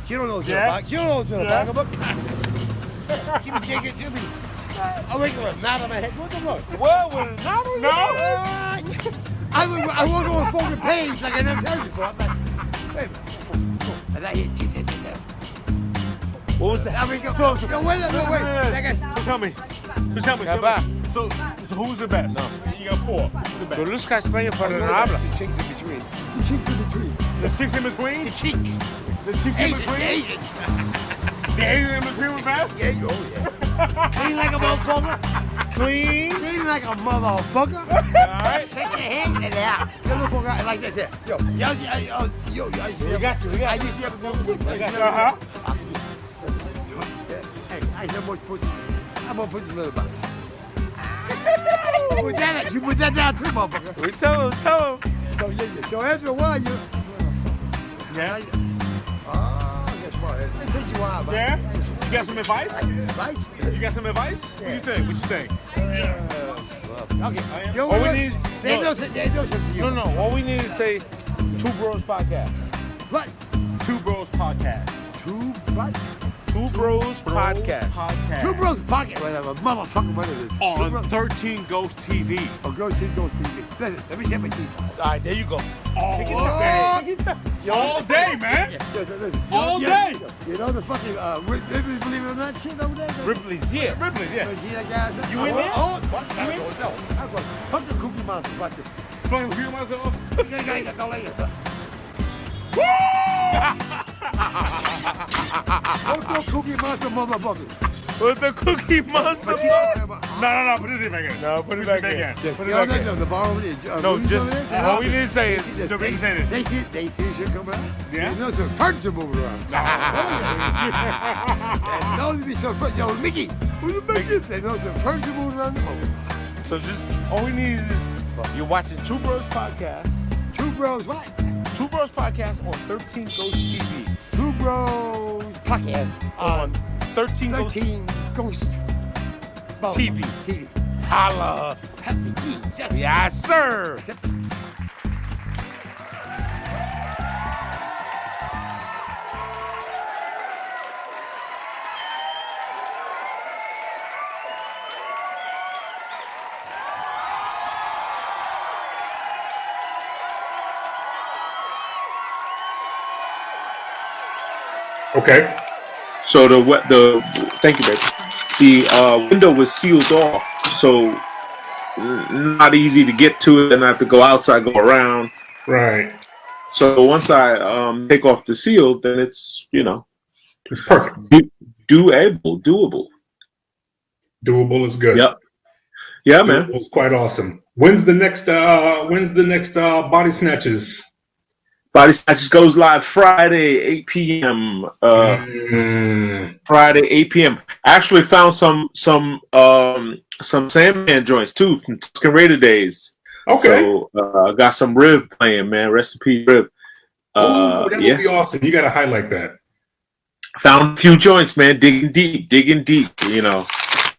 You don't know what's in the box. You don't know what's in the pocketbook. Give me, give me. I'll wake up with a knot on my head. What the fuck? What? With a knot on your head? I won't go on fucking page like I never told you before. I'm like, wait a minute. And I hit. What was that? I mean, no, wait. So tell me. So who's the best? No. You got 4. Who's the best? Tú buscas España para no habla. The chicks in between. The chicks in between. The chicks in between? The cheeks. The chicks in between? Asians. The Asians in between was best? Yeah, oh yeah. Clean like a motherfucker. Clean? Clean like a motherfucker. Alright. Take your hand and out. You look like this here. Yo, We got you. I used to have a good Uh-huh. Hey, I said more pussy. I'm gonna put the little box. You put that down too, motherfucker. We tell him. So after a while, you. Yeah? Guess what? It takes you a while, but. Yeah? You got some advice? Advice? You got some advice? Yeah. What you think? Okay. All we need. They know something to you. No. All we need is say 2 Bros Podcast. What? 2 Bros Podcast. 2 what? 2 Bros Podcast. Two Bros Pocket, whatever, motherfucker, what it is. On 13 Ghost TV. Oh, Ghost TV. Listen, let me get my teeth. All right, there you go. All day, man. All day. You know the fucking Ripley's, believe it or not, shit over there? Ripley's, yeah. Ripley's, yeah. See that guy? You in there? Oh, what? No. I'm going, fuck the Cookie Monster, watch it. Fucking feel myself. Don't go Cookie Monster, motherfucker. With the Cookie Monster. No, put it back in. No, put it back in. Put it back in. No, the bar over there. No, just all we need to say is They see shit come out. Yeah? They know some furniture moving around. They know to be some furniture. Yo, Mickey, who's the Mickey? They know some furniture moving around the moment. so just all we need is you're watching 2 Bros Podcast. 2 Bros what? 2 Bros Podcast on 13 Ghost TV. 2 Bros podcast On 13 Ghost 13 Ghost TV. Holla. Happy Jesus. Yes, sir. Okay. So thank you, babe. The window was sealed off, so not easy to get to it, and I have to go outside, go around. Right. So once I take off the seal, then it's It's perfect. doable. Doable is good. Yep. Yeah, man. It's quite awesome. When's the next body snatches? Body Snatches goes live Friday, 8 p.m. Friday, 8 p.m. I actually found some Sandman joints too from Tuscan Raider days. Okay. So got some Riv playing, man. Rest in peace, Riv. That would be awesome. You got to highlight that. Found a few joints, man. Digging deep.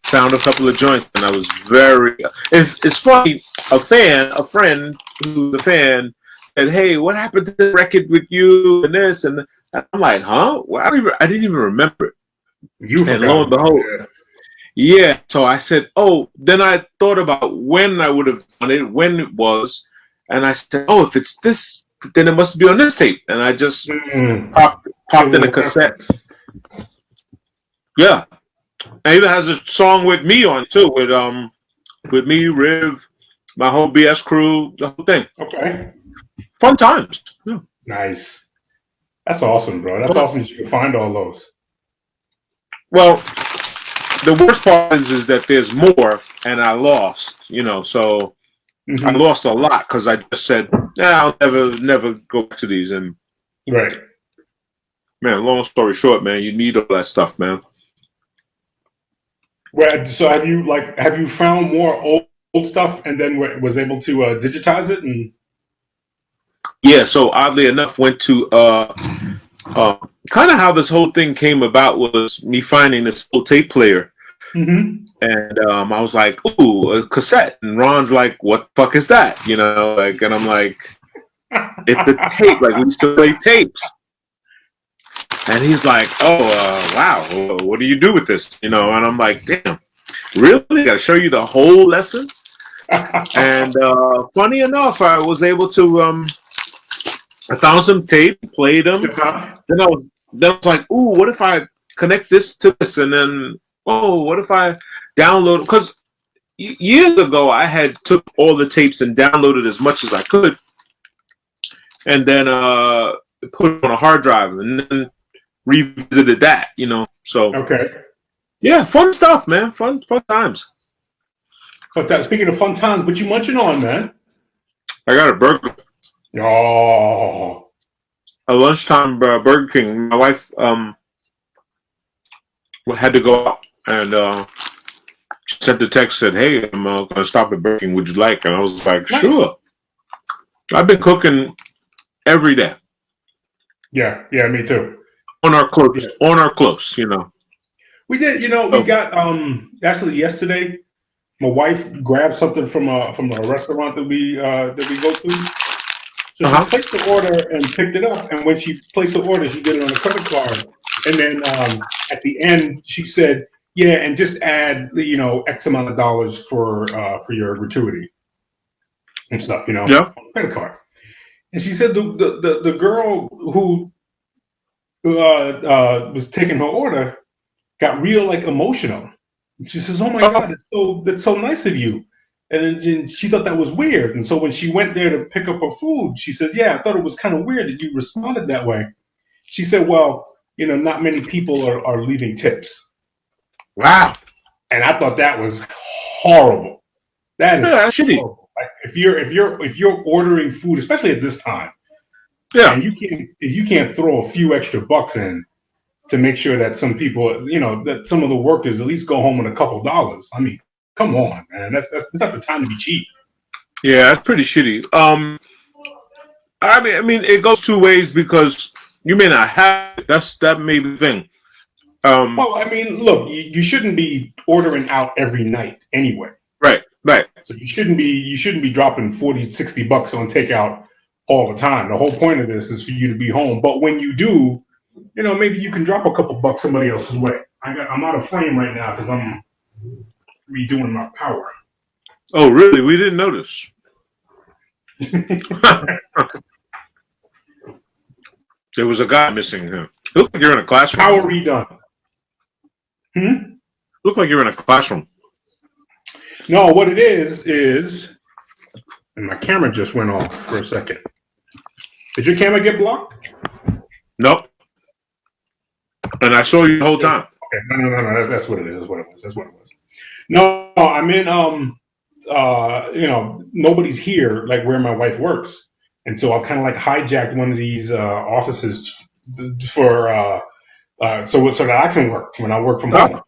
Found a couple of joints, and I was very. It's funny. A friend who's a fan. And hey, what happened to the record with you and this? And I'm like, huh? Well, I didn't even remember it. And lo and behold, yeah. So I said, oh. Then I thought about when I would have done it, when it was, and I said, oh, if it's this, then it must be on this tape. And I just popped in a cassette. Yeah, and even has a song with me on it too, with me, Riv, my whole BS crew, the whole thing. Okay. Fun times. Yeah. Nice. That's awesome, bro. That's awesome that you can find all those. Well, the worst part is that there's more, and I lost. So I lost a lot because I just said, I'll never go back to these. And right, man, long story short, man, you need all that stuff, man. Well, so have you found more old stuff and then was able to digitize it and? Yeah, so oddly enough, went to kind of how this whole thing came about was me finding this old tape player, and I was like, "Ooh, a cassette," and Ron's like, "What the fuck is that?" And I'm like, "It's a tape. Like we used to play tapes." And he's like, "Oh, wow, what do you do with this?" And I'm like, "Damn, really? Got to show you the whole lesson?" And funny enough, I was able to. I found some tape, played them. Then I was like, "Ooh, what if I connect this to this?" And then, "Oh, what if I download?" Because years ago, I had took all the tapes and downloaded as much as I could, and then put it on a hard drive, and then revisited that. So Okay. yeah, fun stuff, man. Fun times. But speaking of fun times, what you munching on, man? I got a burger. Oh. A lunchtime Burger King. My wife had to go out, and she sent the text, said, "Hey, I'm going to stop at Burger King. Would you like?" And I was like, "Sure." I've been cooking every day. Yeah, me too. On our close, We did, we got actually yesterday. My wife grabbed something from a restaurant that we go to. So she placed the order and picked it up. And when she placed the order, she did it on a credit card. And then at the end, she said, "Yeah, and just add X amount of dollars for your gratuity and stuff, on the credit card." And she said the girl who was taking her order got real emotional. She says, "Oh my God, that's so nice of you." And then she thought that was weird. And so when she went there to pick up her food, she said, "Yeah, I thought it was kind of weird that you responded that way." She said, "Well, not many people are leaving tips." Wow. And I thought that was horrible. That is horrible. Like, if you're ordering food, especially at this time, and you can't throw a few extra bucks in to make sure that some people, that some of the workers at least go home with a couple dollars. I mean, come on, man. That's not the time to be cheap. Yeah, that's pretty shitty. I mean, it goes two ways because you may not have it. That may be the thing. Well, I mean, look, you shouldn't be ordering out every night anyway. Right. So you shouldn't be dropping $40-$60 on takeout all the time. The whole point of this is for you to be home. But when you do, maybe you can drop a couple bucks somebody else's way. I'm out of frame right now because I'm redoing my power. Oh, really? We didn't notice. There was a guy missing here. Look like you're in a classroom. Power redone. Look like you're in a classroom. No, what it is, and my camera just went off for a second. Did your camera get blocked? Nope. And I saw you the whole time. Okay, no. That's what it is. That's what it was. No, I'm in. Nobody's here, like where my wife works, and so I kind of hijacked one of these offices for so that I can work when I work from home.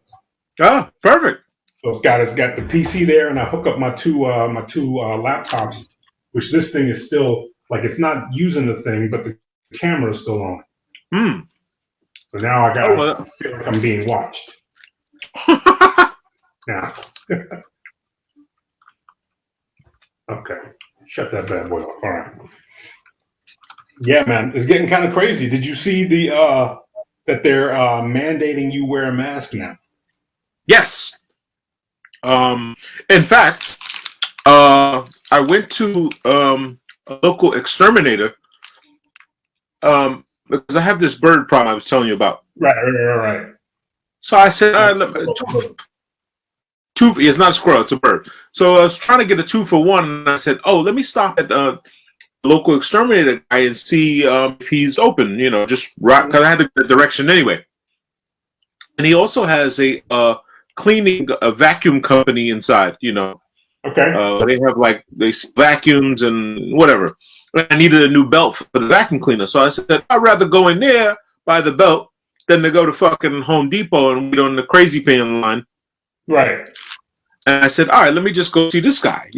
Oh, perfect. So it's got the PC there, and I hook up my two laptops, which this thing is still it's not using the thing, but the camera is still on. So now I got feel like I'm being watched. Yeah. Okay. Shut that bad boy off. All right. Yeah, man, it's getting kind of crazy. Did you see that they're mandating you wear a mask now? Yes. In fact, I went to a local exterminator because I have this bird problem I was telling you about. Right. So I said, all right, it's not a squirrel, it's a bird. So I was trying to get a 2-for-1, and I said, let me stop at the local exterminator guy and see if he's open, just right, because I had to get the direction anyway. And he also has a vacuum company inside, Okay. They have they vacuums and whatever. I needed a new belt for the vacuum cleaner. So I said, I'd rather go in there, buy the belt, than to go to fucking Home Depot and wait on the crazy paying line. Right. And I said, all right, let me just go see this guy,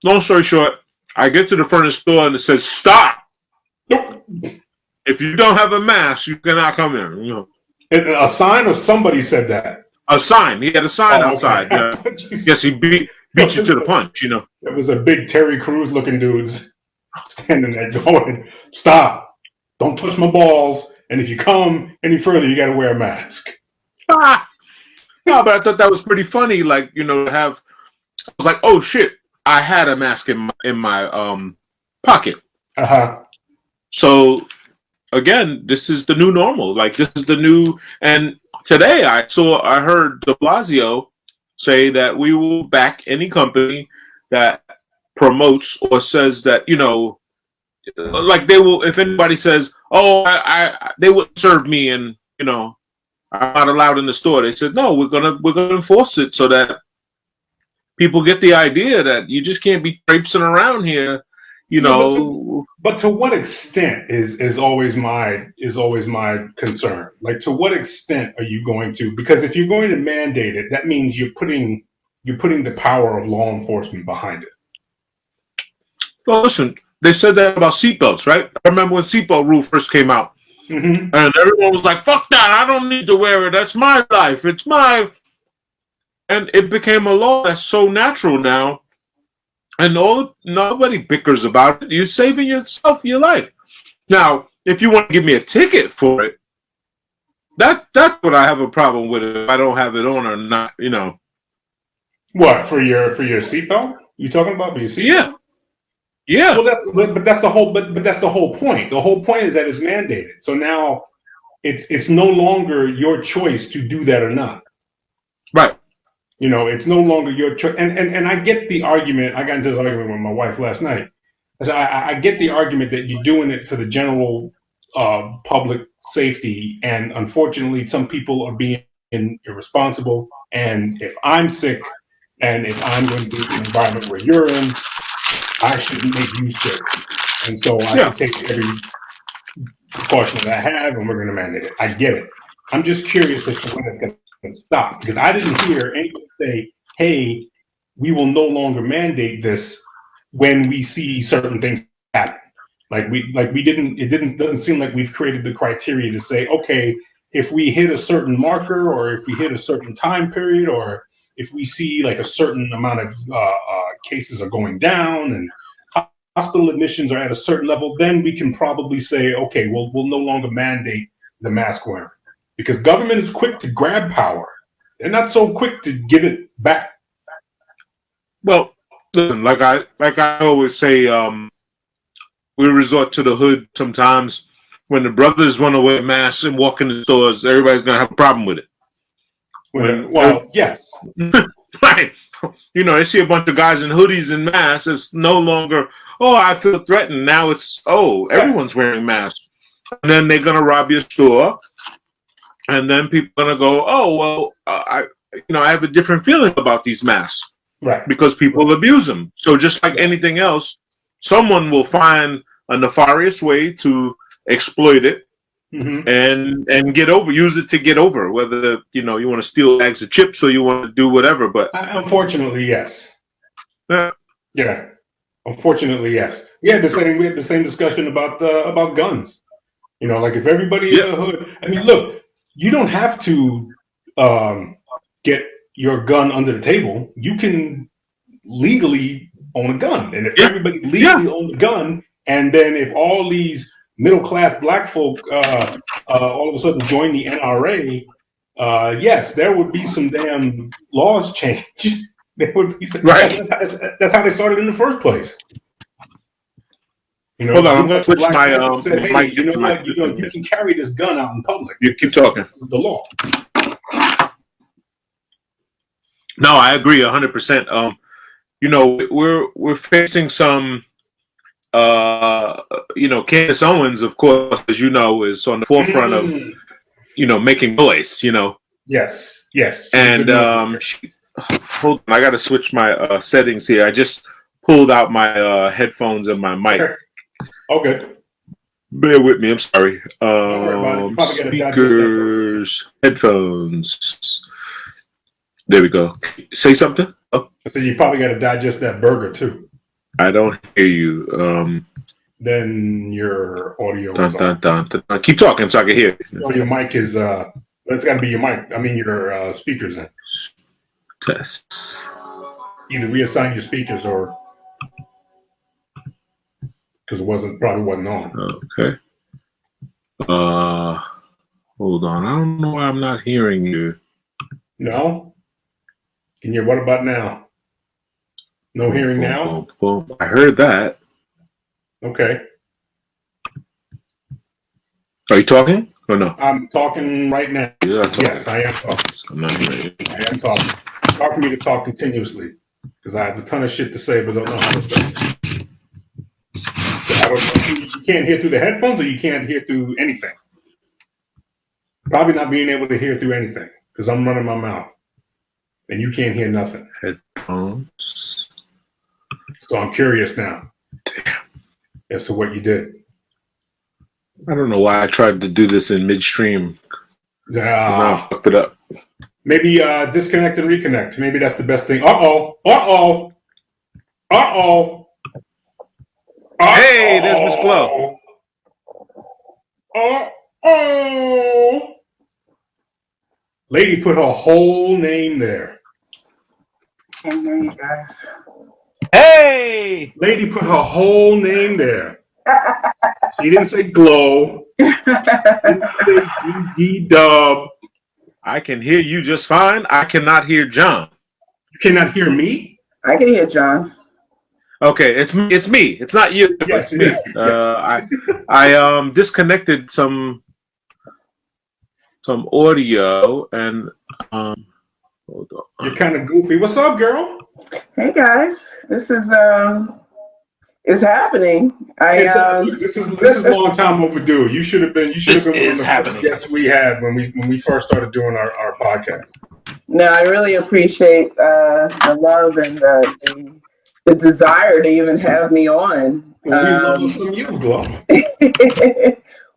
Long story short, I get to the front of the store and it says, stop. Nope. If you don't have a mask, you cannot come in. A sign or somebody said that? A sign. He had a sign outside. Okay. Yes, he beat you to the punch, It was a big Terry Crews looking dudes standing there going, stop. Don't touch my balls. And if you come any further, you got to wear a mask. Ah, no, but I thought that was pretty funny. Like, you know, I was like, oh shit, I had a mask in my pocket. So again, this is the new normal. Like, this is the new. And today I heard De Blasio say that we will back any company that promotes or says that, you know, like they will. If anybody says, "Oh, they wouldn't serve me," and you know, I'm not allowed in the store, they said, "No, we're gonna enforce it so that people get the idea that you just can't be traipsing around here." You know, but to what extent is always my concern. Like, to what extent are you going to? Because if you're going to mandate it, that means you're putting the power of law enforcement behind it. Well, listen, they said that about seatbelts, right? I remember when seatbelt rule first came out, and everyone was like, "Fuck that! I don't need to wear it. That's my life. It's my." And it became a law that's so natural now. And nobody bickers about it. You're saving yourself your life. Now, if you want to give me a ticket for it, that's what I have a problem with. If I don't have it on or not, you know. What, for your seatbelt? You talking about for your seatbelt? Yeah, yeah. Well, but that's the whole. But that's the whole point. The whole point is that it's mandated. So now, it's no longer your choice to do that or not. Right. You know, it's no longer your choice. And I get the argument. I got into this argument with my wife last night. I get the argument that you're doing it for the general public safety. And unfortunately, some people are being irresponsible. And if I'm sick and if I'm going to be in an environment where you're in, I shouldn't make you sick. And so I can take every precaution that I have and we're going to mandate it. I get it. I'm just curious as to when it's going to stop, because I didn't hear anybody say, "Hey, we will no longer mandate this when we see certain things happen." We didn't. It doesn't seem like we've created the criteria to say, okay, if we hit a certain marker, or if we hit a certain time period, or if we see like a certain amount of cases are going down and hospital admissions are at a certain level, then we can probably say, okay, we'll no longer mandate the mask wearing. Because government is quick to grab power. They're not so quick to give it back. Well, listen, like I always say, we resort to the hood sometimes. When the brothers want to wear masks and walk in the stores, everybody's gonna have a problem with it. Yes. Right. You know, they see a bunch of guys in hoodies and masks. It's no longer, oh, I feel threatened. Now it's, oh, everyone's wearing masks. And then they're gonna rob your store. And then people are gonna go, oh well, I have a different feeling about these masks, right? Because people abuse them. So just like anything else, someone will find a nefarious way to exploit it and use it to get over. Whether you want to steal bags of chips or you want to do whatever. But unfortunately, yes. Yeah. Unfortunately, yes. We had the same discussion about guns. You know, like if everybody in the hood. I mean, look. You don't have to get your gun under the table. You can legally own a gun. And if everybody legally owns a gun, and then if all these middle-class black folk all of a sudden join the NRA, yes, there would be some damn laws change. There would be some, right. That's how they started in the first place. You know, hold on, I'm going to switch my said, hey, mic. You know what? You can carry this gun out in public. You keep talking. This is the law. No, I agree 100%. We're facing some. Candace Owens, of course, as you know, is on the forefront of making noise. Yes. And hold on, I got to switch my settings here. I just pulled out my headphones and my mic. Okay. Bear with me. I'm sorry. Speakers, headphones. There we go. Say something. Oh. I said you probably got to digest that burger too. I don't hear you. Then your audio. Keep talking so I can hear. So your mic is. That's got to be your mic. I mean your speakers. Then. Tests. Either reassign your speakers or. Because it probably wasn't on. Okay. Hold on. I don't know why I'm not hearing you. No? Can you, what about now? No hearing now? I heard that. Okay. Are you talking or no? I'm talking right now. Yes, I am talking. I'm not hearing you. I am talking. It's hard for me to talk continuously because I have a ton of shit to say but don't know how to say it. I don't know if you can't hear through the headphones or you can't hear through anything. Probably not being able to hear through anything because I'm running my mouth and you can't hear nothing. Headphones. So I'm curious now as to what you did. I don't know why I tried to do this in midstream. Now I fucked it up. Maybe disconnect and reconnect. Maybe that's the best thing. Uh-oh. Uh-oh. Uh-oh. Hey, there's Miss Glow. Oh, lady put her whole name there. Can't hear you guys. Hey! Lady put her whole name there. She didn't say Glow. She didn't say G-Dub. I can hear you just fine. I cannot hear John. You cannot hear me? I can hear John. Okay, it's me. It's not you. Yes, It's me. I disconnected some audio and hold on. You're kind of goofy. What's up, girl? Hey guys, this is happening. This is a long time overdue. You should have been. This one of is the happening. first guests we had when we first started doing our podcast. No, I really appreciate the love and the desire to even have me on. Well, we love some you, Glow.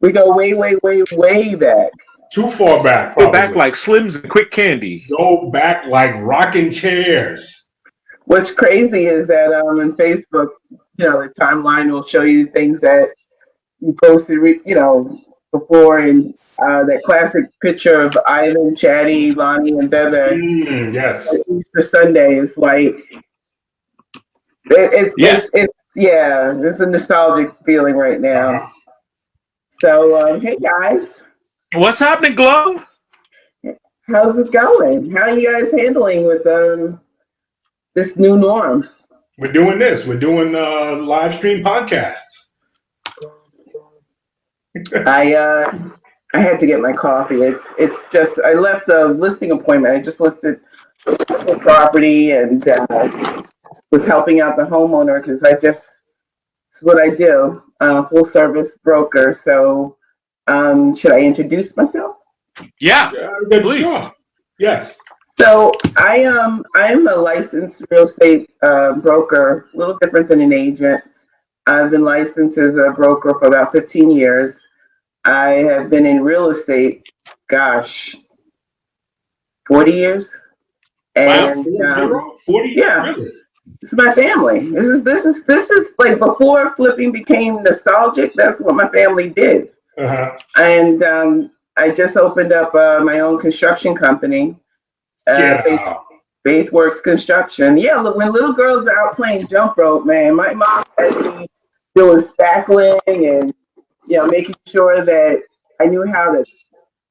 We go way, way, way, way back. Too far back. Go back like Slims and Quick Candy. Go back like rocking chairs. What's crazy is that on Facebook, the timeline will show you things that you posted, before, and that classic picture of Ivan, Chatty, Lonnie, and Bebe. Yes. Easter Sunday is like it's a nostalgic feeling right now. Uh-huh. So hey guys, what's happening, Glow? how's it going? How are you guys handling with this new norm? We're doing this. We're doing live stream podcasts. I had to get my coffee. It's just I left a listing appointment. I just listed the property and was helping out the homeowner because it's what I do, full service broker. So should I introduce myself? Yeah, please. Sure. Yes. So I'm a licensed real estate broker, a little different than an agent. I've been licensed as a broker for about 15 years. I have been in real estate, 40 years. And 40 years? yeah, Really? this is my family. This is like before flipping became nostalgic. That's what my family did. Uh-huh. And I just opened up my own construction company. Faith Works Construction. Yeah, look, when little girls are out playing jump rope, man, my mom had me doing spackling and making sure that I knew how to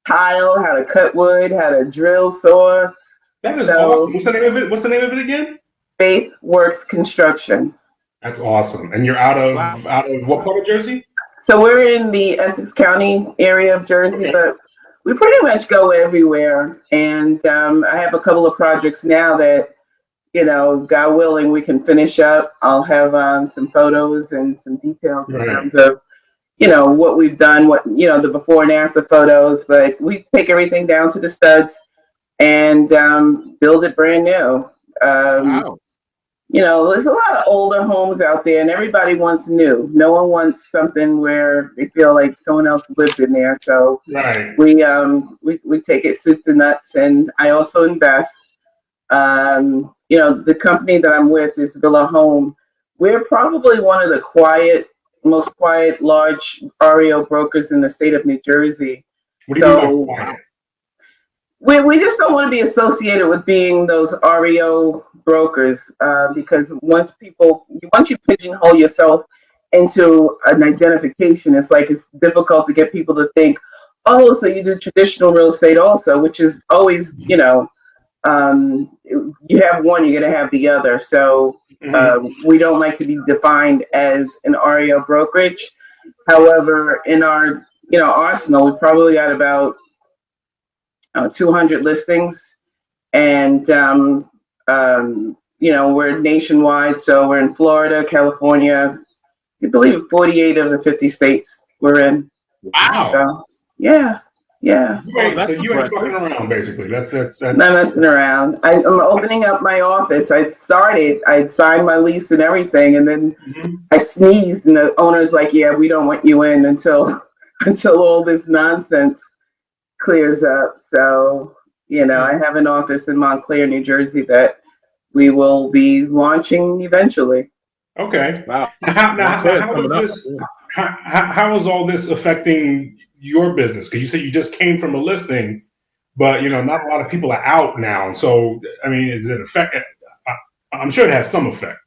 tile, how to cut wood, how to drill, saw. That is awesome. What's the name of it? What's the name of it again? Faith Works Construction. That's awesome. And you're out of what part of Jersey? So we're in the Essex County area of Jersey, but we pretty much go everywhere. And I have a couple of projects now that, God willing, we can finish up. I'll have some photos and some details in terms of, what we've done, the before and after photos. But we take everything down to the studs and build it brand new. Wow. There's a lot of older homes out there, and everybody wants new. No one wants something where they feel like someone else lived in there. So we take it soup to nuts, and I also invest. The company that I'm with is Villa Home. We're probably one of the most quiet, large REO brokers in the state of New Jersey. What do you mean by quiet? We just don't want to be associated with being those REO brokers because once you pigeonhole yourself into an identification. It's like it's difficult to get people to think, oh, so you do traditional real estate also, which is always, you know, you have one, you're going to have the other. So we don't like to be defined as an REO brokerage. However, in our, you know, arsenal, we probably got about 200 listings, and you know, we're nationwide. So we're in Florida, California, I believe 48 of the 50 states we're in. Wow. So, yeah. Okay, so you ain't fucking around, basically. That's Not messing around. I'm opening up my office. I signed my lease and everything, and then I sneezed, and the owner's like, "Yeah, we don't want you in until all this nonsense clears up." So, you know, I have an office in Montclair, New Jersey, that we will be launching eventually. okay. Wow. How is all this affecting your business? Because you said you just came from a listing, but you know, not a lot of people are out now. So, I mean, is it affect? I'm sure it has some effect.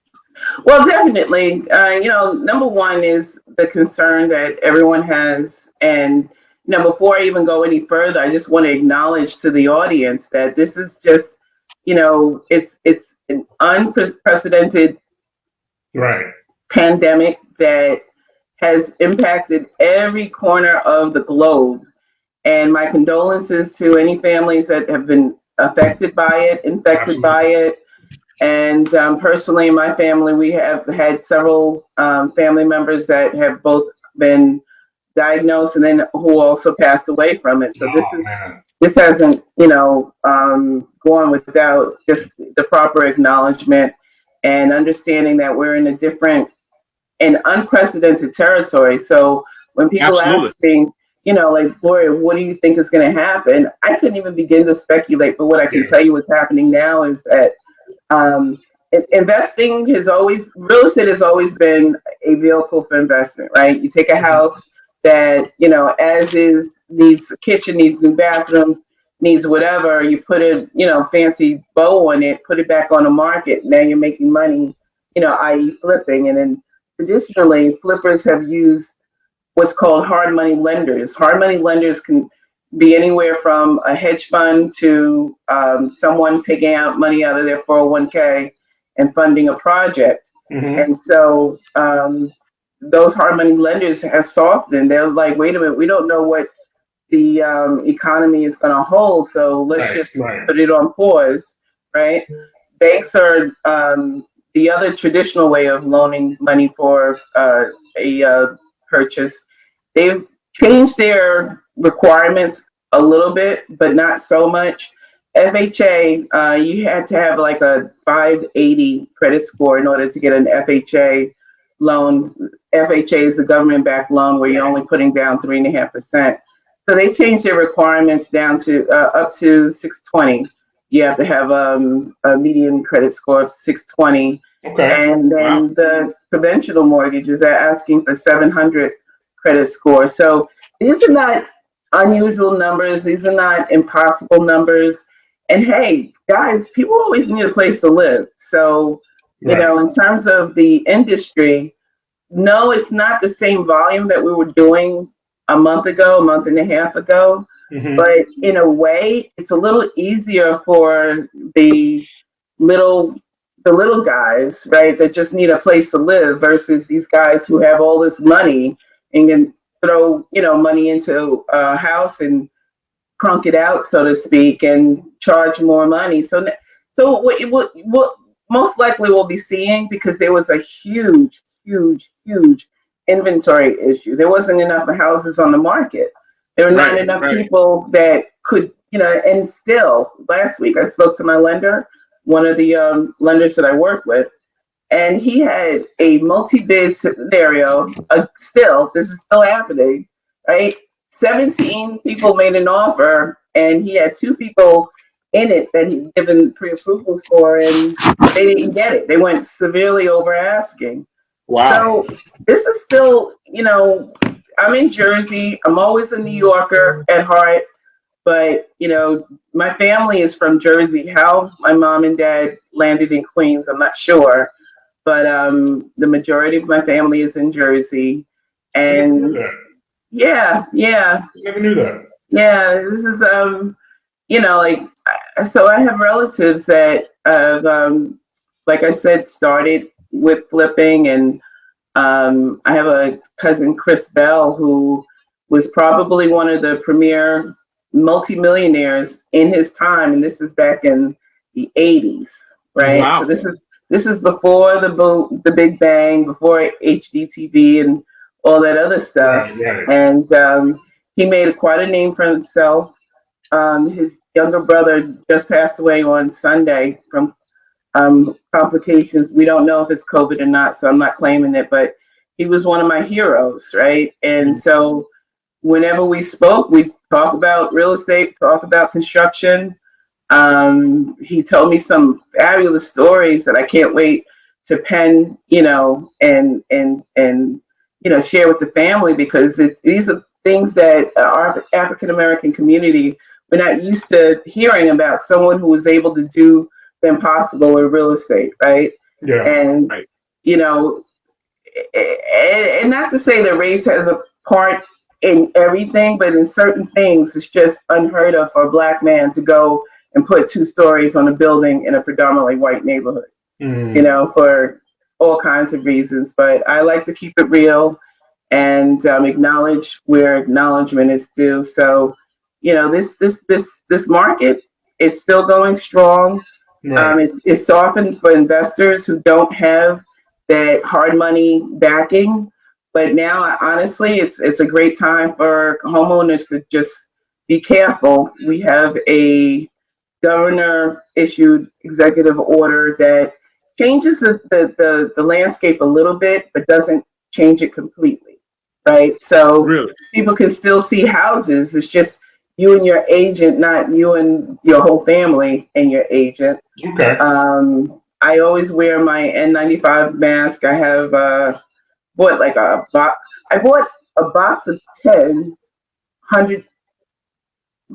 Well, definitely. You know, number one is the concern that everyone has, and you know, before I even go any further, I just want to acknowledge to the audience that this is just, you know, it's an unprecedented pandemic that has impacted every corner of the globe. And my condolences to any families that have been affected by it, infected by it. And personally, in my family, we have had several family members that have both been diagnosed and then who also passed away from it. So this hasn't, you know, gone without just the proper acknowledgement and understanding that we're in a different and unprecedented territory. So when people ask me, you know, like, Gloria, what do you think is going to happen? I couldn't even begin to speculate, but what I can tell you what's happening now is that investing real estate has always been a vehicle for investment, right? You take a house that, you know, as is, needs a kitchen, needs new bathrooms, needs whatever, you put a, you know, fancy bow on it, put it back on the market. Now you're making money, you know, i.e. flipping. And then traditionally, flippers have used what's called hard money lenders. Hard money lenders can be anywhere from a hedge fund to someone taking out money out of their 401k and funding a project. And so those hard money lenders have softened. They're like, wait a minute, we don't know what the economy is going to hold, so let's just put it on pause, right? Banks are the other traditional way of loaning money for a purchase. They've changed their requirements a little bit, but not so much. FHA, you had to have like a 580 credit score in order to get an FHA loan. FHA is the government-backed loan where you're only putting down 3.5%. So they changed their requirements down to up to 620. You have to have a median credit score of 620. And then the conventional mortgages are asking for 700 credit score. So these are not unusual numbers. These are not impossible numbers. And hey, guys, people always need a place to live. So, you know, in terms of the industry, no, it's not the same volume that we were doing a month and a half ago. But in a way, it's a little easier for the little guys, right, that just need a place to live versus these guys who have all this money and can throw, you know, money into a house and crunk it out, so to speak, and charge more money. So what most likely we'll be seeing, because there was a huge inventory issue. There wasn't enough houses on the market. There were not enough people that could, you know, and still last week I spoke to my lender, one of the lenders that I work with, and he had a multi-bid scenario. This is still happening, right? 17 people made an offer, and he had 2 people in it that he'd given pre-approvals for, and they didn't get it. They went severely over asking. So this is still, you know, I'm in Jersey. I'm always a New Yorker at heart, but, you know, my family is from Jersey. How my mom and dad landed in Queens, I'm not sure. but the majority of my family is in Jersey, and yeah, Never knew that. yeah. This is like, so I have relatives that like I said, started with flipping, and I have a cousin, Chris Bell, who was probably one of the premier multimillionaires in his time, and this is back in the 80s, right? Wow. So this is before the Big Bang, before HDTV and all that other stuff. Right. And he made quite a name for himself. His younger brother just passed away on Sunday from complications. We don't know if it's COVID or not, so I'm not claiming it, but he was one of my heroes, right? And so whenever we spoke, we talk about real estate, talk about construction. He told me some fabulous stories that I can't wait to pen, and share with the family, because these are things that our African American community, we're not used to hearing about someone who was able to do the impossible in real estate, right? Yeah. And Right. And not to say that race has a part in everything, but in certain things, it's just unheard of for a Black man to go and put 2 stories on a building in a predominantly white neighborhood, for all kinds of reasons. But I like to keep it real and acknowledge where acknowledgement is due. So, this market, it's still going strong. Right. It's softened for investors who don't have that hard money backing. But now, honestly, it's a great time for homeowners to just be careful. We have a governor issued executive order that changes the landscape a little bit, but doesn't change it completely, right? So Really? people can still see houses. It's just you and your agent, not you and your whole family and your agent. Okay. I always wear my N95 mask. I have bought like a box. I bought a box of 100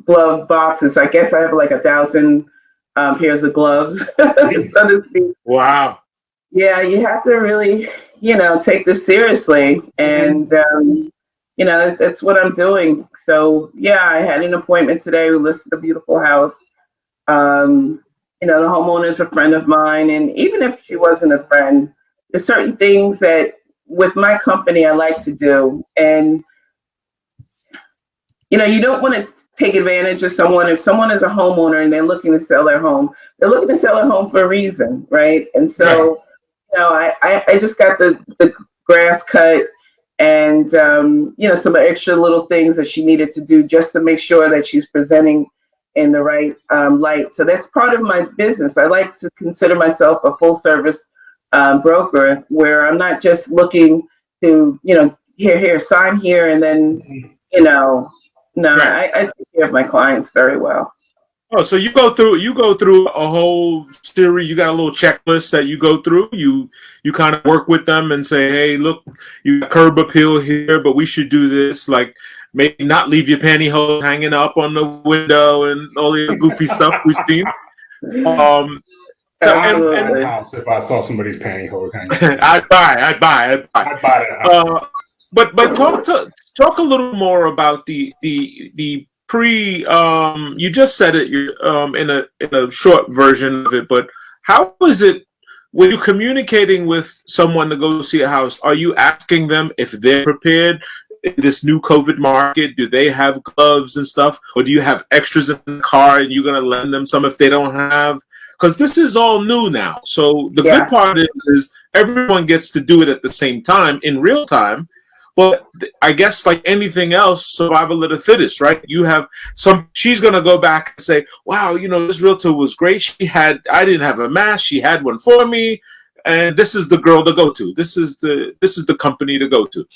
glove boxes. I guess I have like 1,000 pairs of gloves, so to speak. Wow. Yeah, you have to really, take this seriously, and that's what I'm doing. So yeah, I had an appointment today. We listed a beautiful house. The homeowner is a friend of mine, and even if she wasn't a friend, there's certain things that with my company I like to do, and you don't want to take advantage of someone. If someone is a homeowner and they're looking to sell their home, they're looking to sell their home for a reason, right? And so, I just got the grass cut, and some extra little things that she needed to do just to make sure that she's presenting in the right light. So that's part of my business. I like to consider myself a full service broker, where I'm not just looking to, here, sign here, and then, Right. I take care of my clients very well. Oh, so you go through a whole series. You got a little checklist that you go through. You kind of work with them and say, hey, look, you got curb appeal here, but we should do this. Like, maybe not leave your pantyhose hanging up on the window and all the goofy stuff we've seen. So and house, if I saw somebody's pantyhose hanging, I'd buy that. But talk a little more about the pre. You just said it. You're in a short version of it. But how is it when you're communicating with someone to go see a house? Are you asking them if they're prepared in this new COVID market? Do they have gloves and stuff, or do you have extras in the car and you're gonna lend them some if they don't have? Because this is all new now. So the good part is everyone gets to do it at the same time in real time. But I guess like anything else, survival of the fittest, right? You have she's going to go back and say, wow, this realtor was great. I didn't have a mask. She had one for me. And this is the girl to go to. This is the company to go to.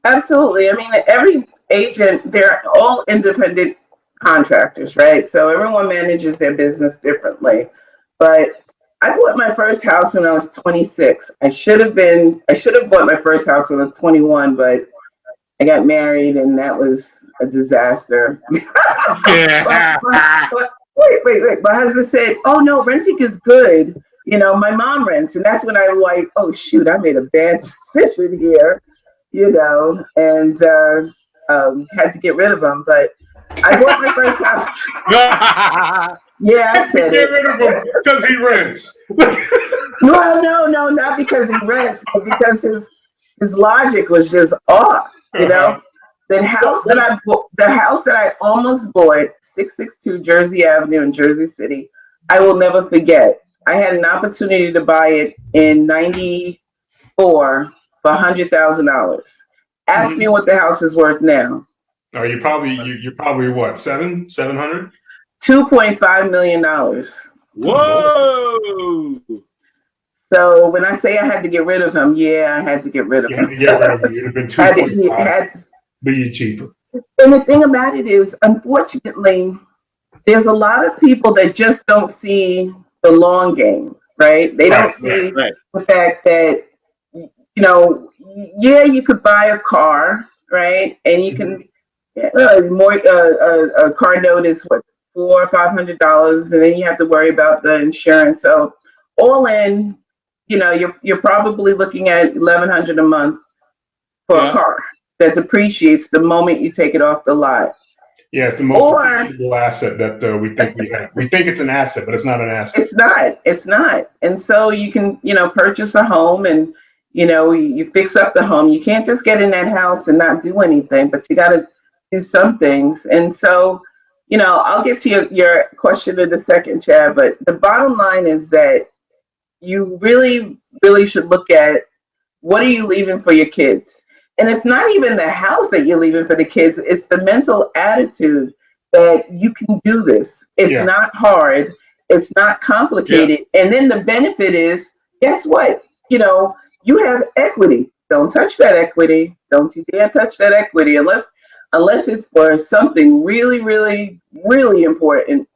Absolutely. I mean, every agent, they're all independent contractors, right? So everyone manages their business differently. But I bought my first house when I was 26. I should have bought my first house when I was 21, but I got married and that was a disaster. Yeah. Wait. My husband said, oh no, renting is good. you know, my mom rents, and that's when I'm like, oh shoot, I made a bad decision here, you know, and had to get rid of them. But I bought my first house. Yeah, I said Get it. rid of him because he rents. No, not because he rents, but because his logic was just off. You know, the house that I almost bought, 662 Jersey Avenue in Jersey City, I will never forget. I had an opportunity to buy it in '94 for $100,000. Ask me what the house is worth now. Oh, you're probably what, 700? $2.5 million. Whoa! So when I say I had to get rid of him, yeah, I had to get rid of You had him. to get rid of him. You'd have been Had to- 2.5, but you're cheaper. And the thing about it is, unfortunately, there's a lot of people that just don't see the long game, right? They don't see the fact that, you know, yeah, you could buy a car, right? And you can, a car note is what, $400 or $500, and then you have to worry about the insurance. So all in, you know, you're probably looking at $1,100 a month for a car that depreciates the moment you take it off the lot. Yeah, it's the most valuable asset that we think we have. We think it's an asset, but it's not an asset. It's not. And so you can, you know, purchase a home and, you know, you fix up the home. You can't just get in that house and not do anything, but you got to do some things. And so, you know, I'll get to your question in a second, Chad, but the bottom line is that you really, really should look at what are you leaving for your kids? And it's not even the house that you're leaving for the kids. It's the mental attitude that you can do this. It's not hard. It's not complicated. And then the benefit is, guess what? You know, you have equity. Don't touch that equity. Don't you dare touch that equity unless it's for something really, really, really important.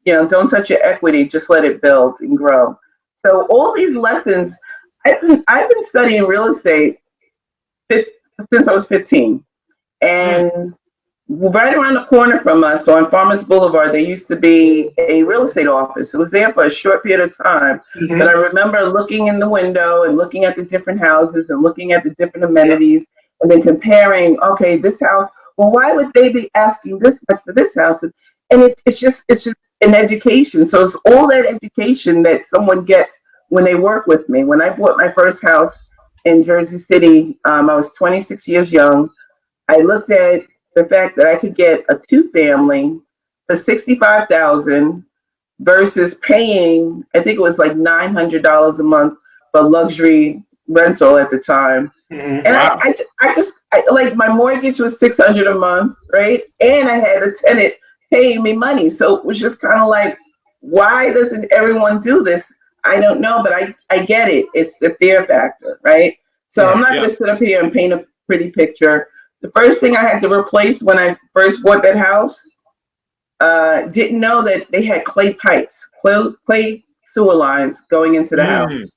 You know, don't touch your equity. Just let it build and grow. So all these lessons, I've been studying real estate since I was 15. And right around the corner from us on Farmers Boulevard, there used to be a real estate office. It was there for a short period of time. But I remember looking in the window and looking at the different houses and looking at the different amenities and then comparing, okay, this house, well, why would they be asking this much for this house? And it's just an education. So it's all that education that someone gets when they work with me. When I bought my first house in Jersey City, I was 26 years young. I looked at the fact that I could get a 2-family for $65,000 versus paying, I think it was like $900 a month for luxury rental at the time. And I like my mortgage was $600 a month, right? And I had a tenant paying me money. So it was just kind of like, why doesn't everyone do this? I don't know, but I get it. It's the fear factor, right? So I'm not going to sit up here and paint a pretty picture. The first thing I had to replace when I first bought that house, didn't know that they had clay pipes, clay sewer lines going into the house.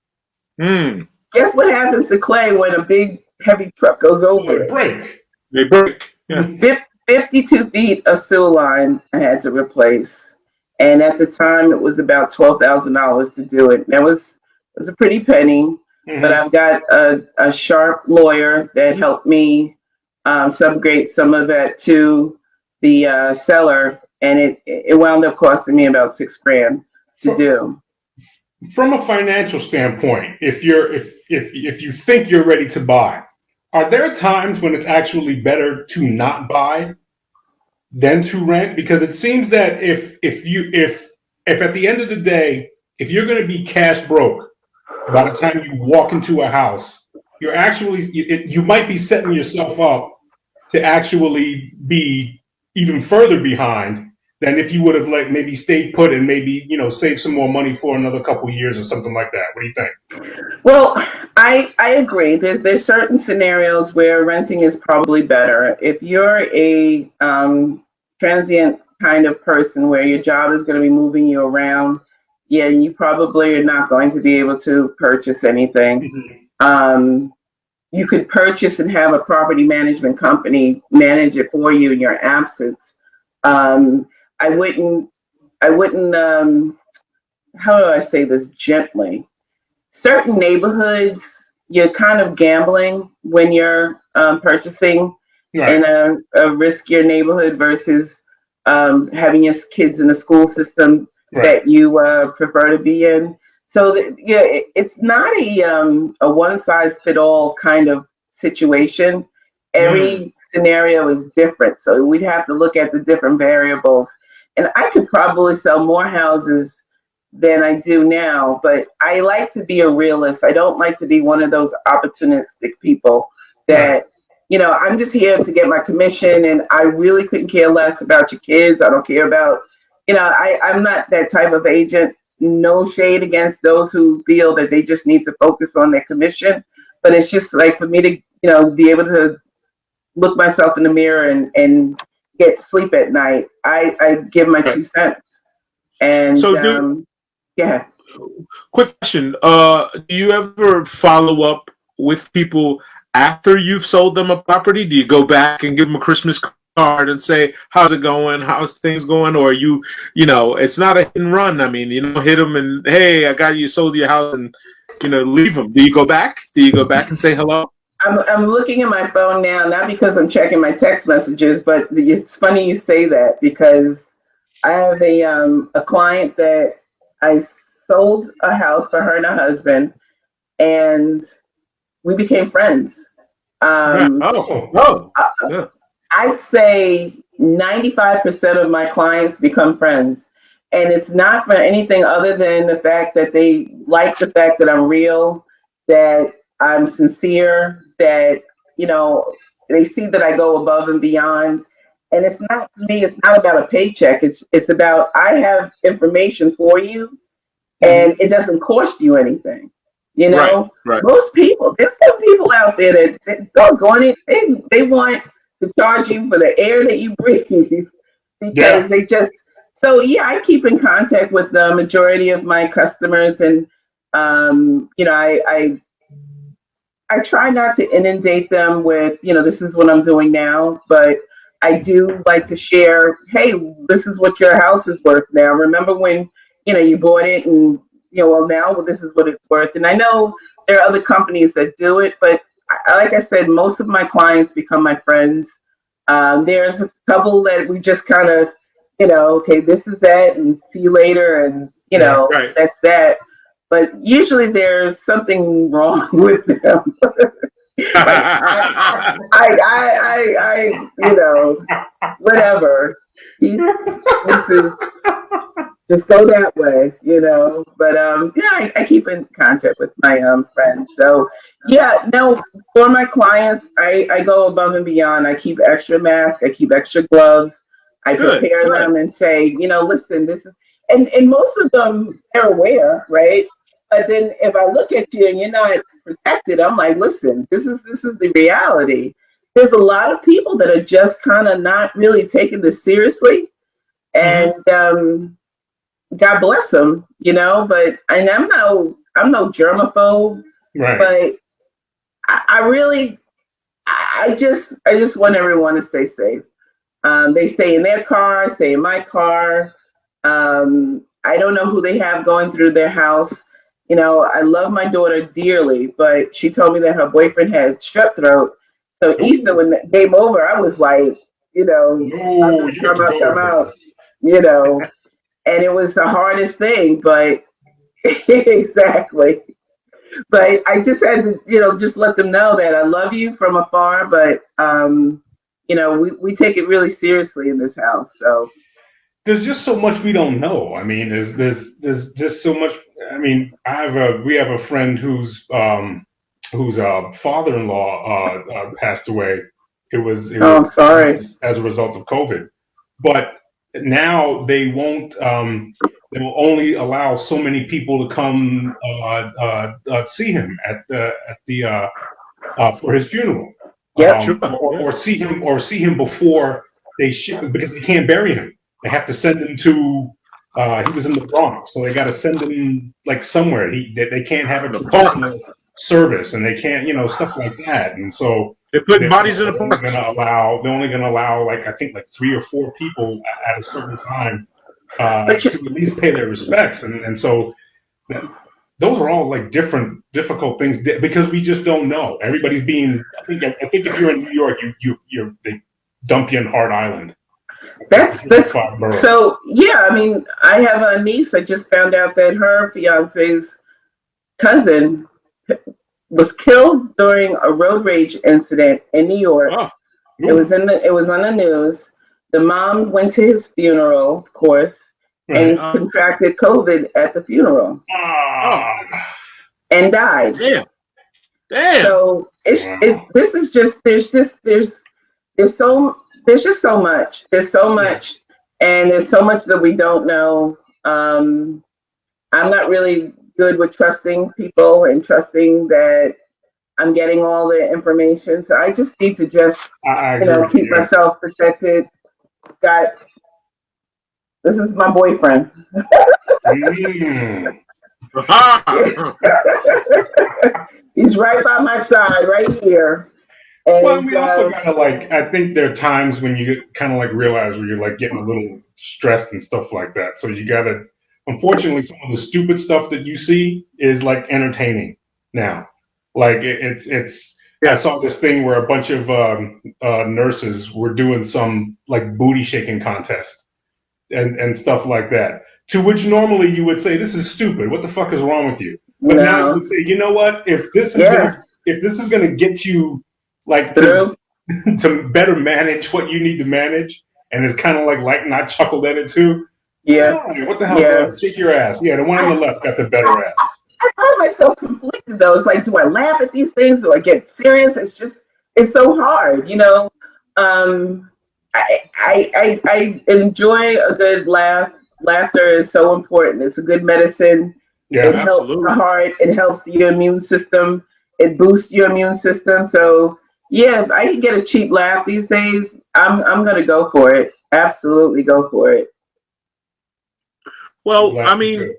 Guess what happens to clay when a big heavy truck goes over it? They break. Yeah. 52 feet of sewer line I had to replace. And at the time, it was about $12,000 to do it. That was a pretty penny, but I've got a sharp lawyer that helped me subgrade some of that to the seller, and it wound up costing me about $6,000 to do. From a financial standpoint, if you think you're ready to buy, are there times when it's actually better to not buy than to rent? Because it seems that if at the end of the day, if you're going to be cash broke by the time you walk into a house, you're actually you might be setting yourself up to actually be even further behind than if you would have like maybe stayed put and maybe, you know, save some more money for another couple of years or something like that. What do you think? Well, I agree. There's certain scenarios where renting is probably better. If you're a transient kind of person where your job is going to be moving you around, yeah, you probably are not going to be able to purchase anything. You could purchase and have a property management company manage it for you in your absence. I wouldn't how do I say this gently? Certain neighborhoods, you're kind of gambling when you're purchasing Right. in a riskier neighborhood versus having your kids in a school system Right. that you prefer to be in. So it's not a one size fit all kind of situation. Every scenario is different, so we'd have to look at the different variables. And I could probably sell more houses than I do now, but I like to be a realist. I don't like to be one of those opportunistic people that, I'm just here to get my commission and I really couldn't care less about your kids. I don't care about, I'm not that type of agent. No shade against those who feel that they just need to focus on their commission. But it's just like for me to, be able to look myself in the mirror and get sleep at night. I give my 2 cents. And So yeah. quick question. Do you ever follow up with people after you've sold them a property? Do you go back and give them a Christmas card and say, how's it going? How's things going? Or it's not a hit and run. I mean, hit them and, hey, I got you, sold your house, and, leave them. Do you go back? Do you go back and say hello? I'm looking at my phone now, not because I'm checking my text messages, but it's funny you say that because I have a client that I sold a house for her and her husband, and we became friends. Yeah. I'd say 95% of my clients become friends. And it's not for anything other than the fact that they like the fact that I'm real, that I'm sincere, that, they see that I go above and beyond. And it's not for me, it's not about a paycheck. It's about I have information for you and it doesn't cost you anything. Right. Most people, there's some people out there that doggone it, they want to charge you for the air that you breathe because they just, so yeah, I keep in contact with the majority of my customers and, I try not to inundate them with, this is what I'm doing now, but I do like to share, hey, this is what your house is worth now. Remember when, you bought it and, now this is what it's worth. And I know there are other companies that do it, but like I said, most of my clients become my friends. There's a couple that we just kind of, okay, this is that and see you later. And, that's that. But usually there's something wrong with them. Whatever. Just go that way, But I keep in contact with my friends. So no, for my clients, I go above and beyond. I keep extra masks, I keep extra gloves, I prepare them and say, listen, this is, and most of them they're aware, right? But then if I look at you and you're not protected, I'm like, listen, this is the reality. There's a lot of people that are just kind of not really taking this seriously, and God bless them, But and I'm no germaphobe, right. But I just want everyone to stay safe. They stay in their car, stay in my car. I don't know who they have going through their house. I love my daughter dearly, but she told me that her boyfriend had strep throat. So Easter, when the game over, I was like, come out, and it was the hardest thing, but exactly. But I just had to, just let them know that I love you from afar, but, we take it really seriously in this house, so. There's just so much we don't know. I mean, there's just so much. I mean, we have a friend whose father-in-law passed away. It was sorry. As a result of COVID, but now they won't. They will only allow so many people to come see him at the for his funeral. Or see him before they because they can't bury him. They have to send him to. He was in the Bronx, so they got to send him like somewhere. They can't have a traditional service, and they can't, stuff like that. And so they're putting bodies in the park. They're only going to allow like I think like 3 or 4 people at a certain time to at least pay their respects. And so those are all like different, difficult things because we just don't know. Everybody's being. I think if you're in New York, they dump you in Hart Island. That's so. Yeah, I mean, I have a niece. I just found out that her fiance's cousin was killed during a road rage incident in New York. Oh. It was on the news. The mom went to his funeral, of course, and contracted COVID at the funeral and died. Damn. So there's just so much. There's so much, and there's so much that we don't know. I'm not really good with trusting people and trusting that I'm getting all the information. So I just need to keep myself protected. This is my boyfriend. He's right by my side, right here. And, well, we also gotta I think there are times when you kind of realize where you're getting a little stressed and stuff like that. So you gotta, unfortunately, some of the stupid stuff that you see is entertaining now. I saw this thing where a bunch of nurses were doing some booty shaking contest and stuff like that. To which normally you would say, "This is stupid. What the fuck is wrong with you?" But now you would say, "You know what? If this is gonna get you to better manage what you need to manage, and it's kind of not chuckled at it too." Yeah. What the hell? Yeah. Shake your ass. Yeah, the one on the left got the better ass. I find myself conflicted though. It's do I laugh at these things? Do I get serious? It's so hard, I enjoy a good laugh. Laughter is so important. It's a good medicine. Yeah, it helps the heart. It helps your immune system. It boosts your immune system. So yeah, if I can get a cheap laugh these days, I'm gonna go for it. Absolutely go for it. Well, I mean,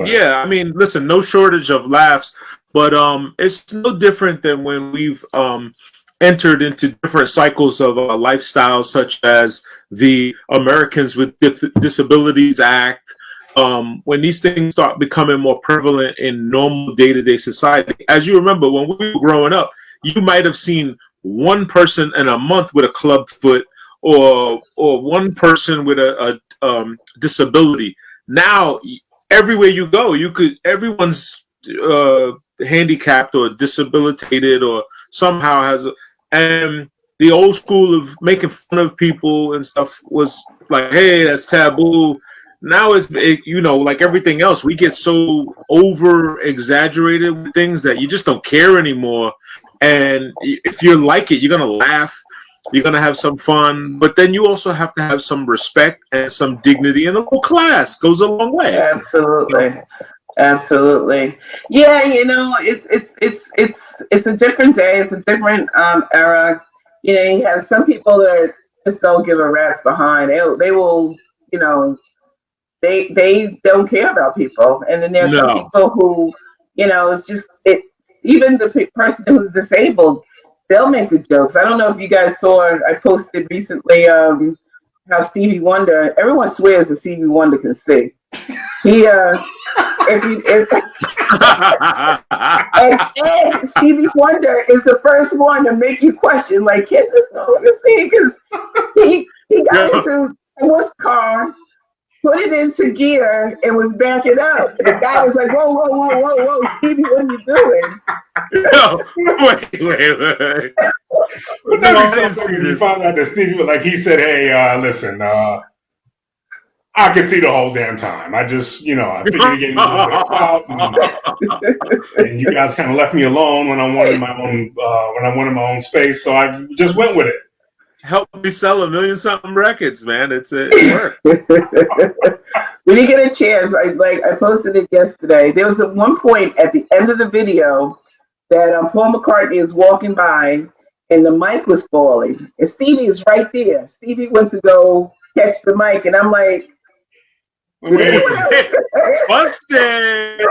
yeah, I mean, listen, no shortage of laughs, but it's no different than when we've entered into different cycles of lifestyles, such as the Americans with Disabilities Act. When these things start becoming more prevalent in normal day-to-day society. As you remember, when we were growing up, you might have seen one person in a month with a club foot, or one person with a disability. Now, everywhere you go, everyone's handicapped or disabilitated or somehow has. And the old school of making fun of people and stuff was hey, that's taboo. Now it's like everything else, we get so over exaggerated with things that you just don't care anymore. And if you like it, you're gonna laugh, you're gonna have some fun, but then you also have to have some respect and some dignity, and a little class goes a long way. Absolutely. Absolutely. Yeah, it's a different day, it's a different era. You have some people that just don't give a rat's behind. They will, they don't care about people. And then there's some people who, it's just even the person who's disabled, they'll make the jokes. I don't know if you guys saw, I posted recently how Stevie Wonder, everyone swears that Stevie Wonder can sing. He and Stevie Wonder is the first one to make you question, can this nigga sing? Because he got into someone's car, put it into gear, and was backing up. The guy was like, whoa, Stevie, what are you doing? No, wait. No, I didn't see this. You found out that Stevie, he said, hey, listen, I could see the whole damn time. I just, I figured to get a little bit of clout, and you guys kind of left me alone when I wanted my own space, so I just went with it. Help me sell 1 million something records, man. It worked. When you get a chance, I posted it yesterday. There was at one point at the end of the video that Paul McCartney is walking by and the mic was falling, and Stevie is right there. Stevie went to go catch the mic, and I'm like, busted.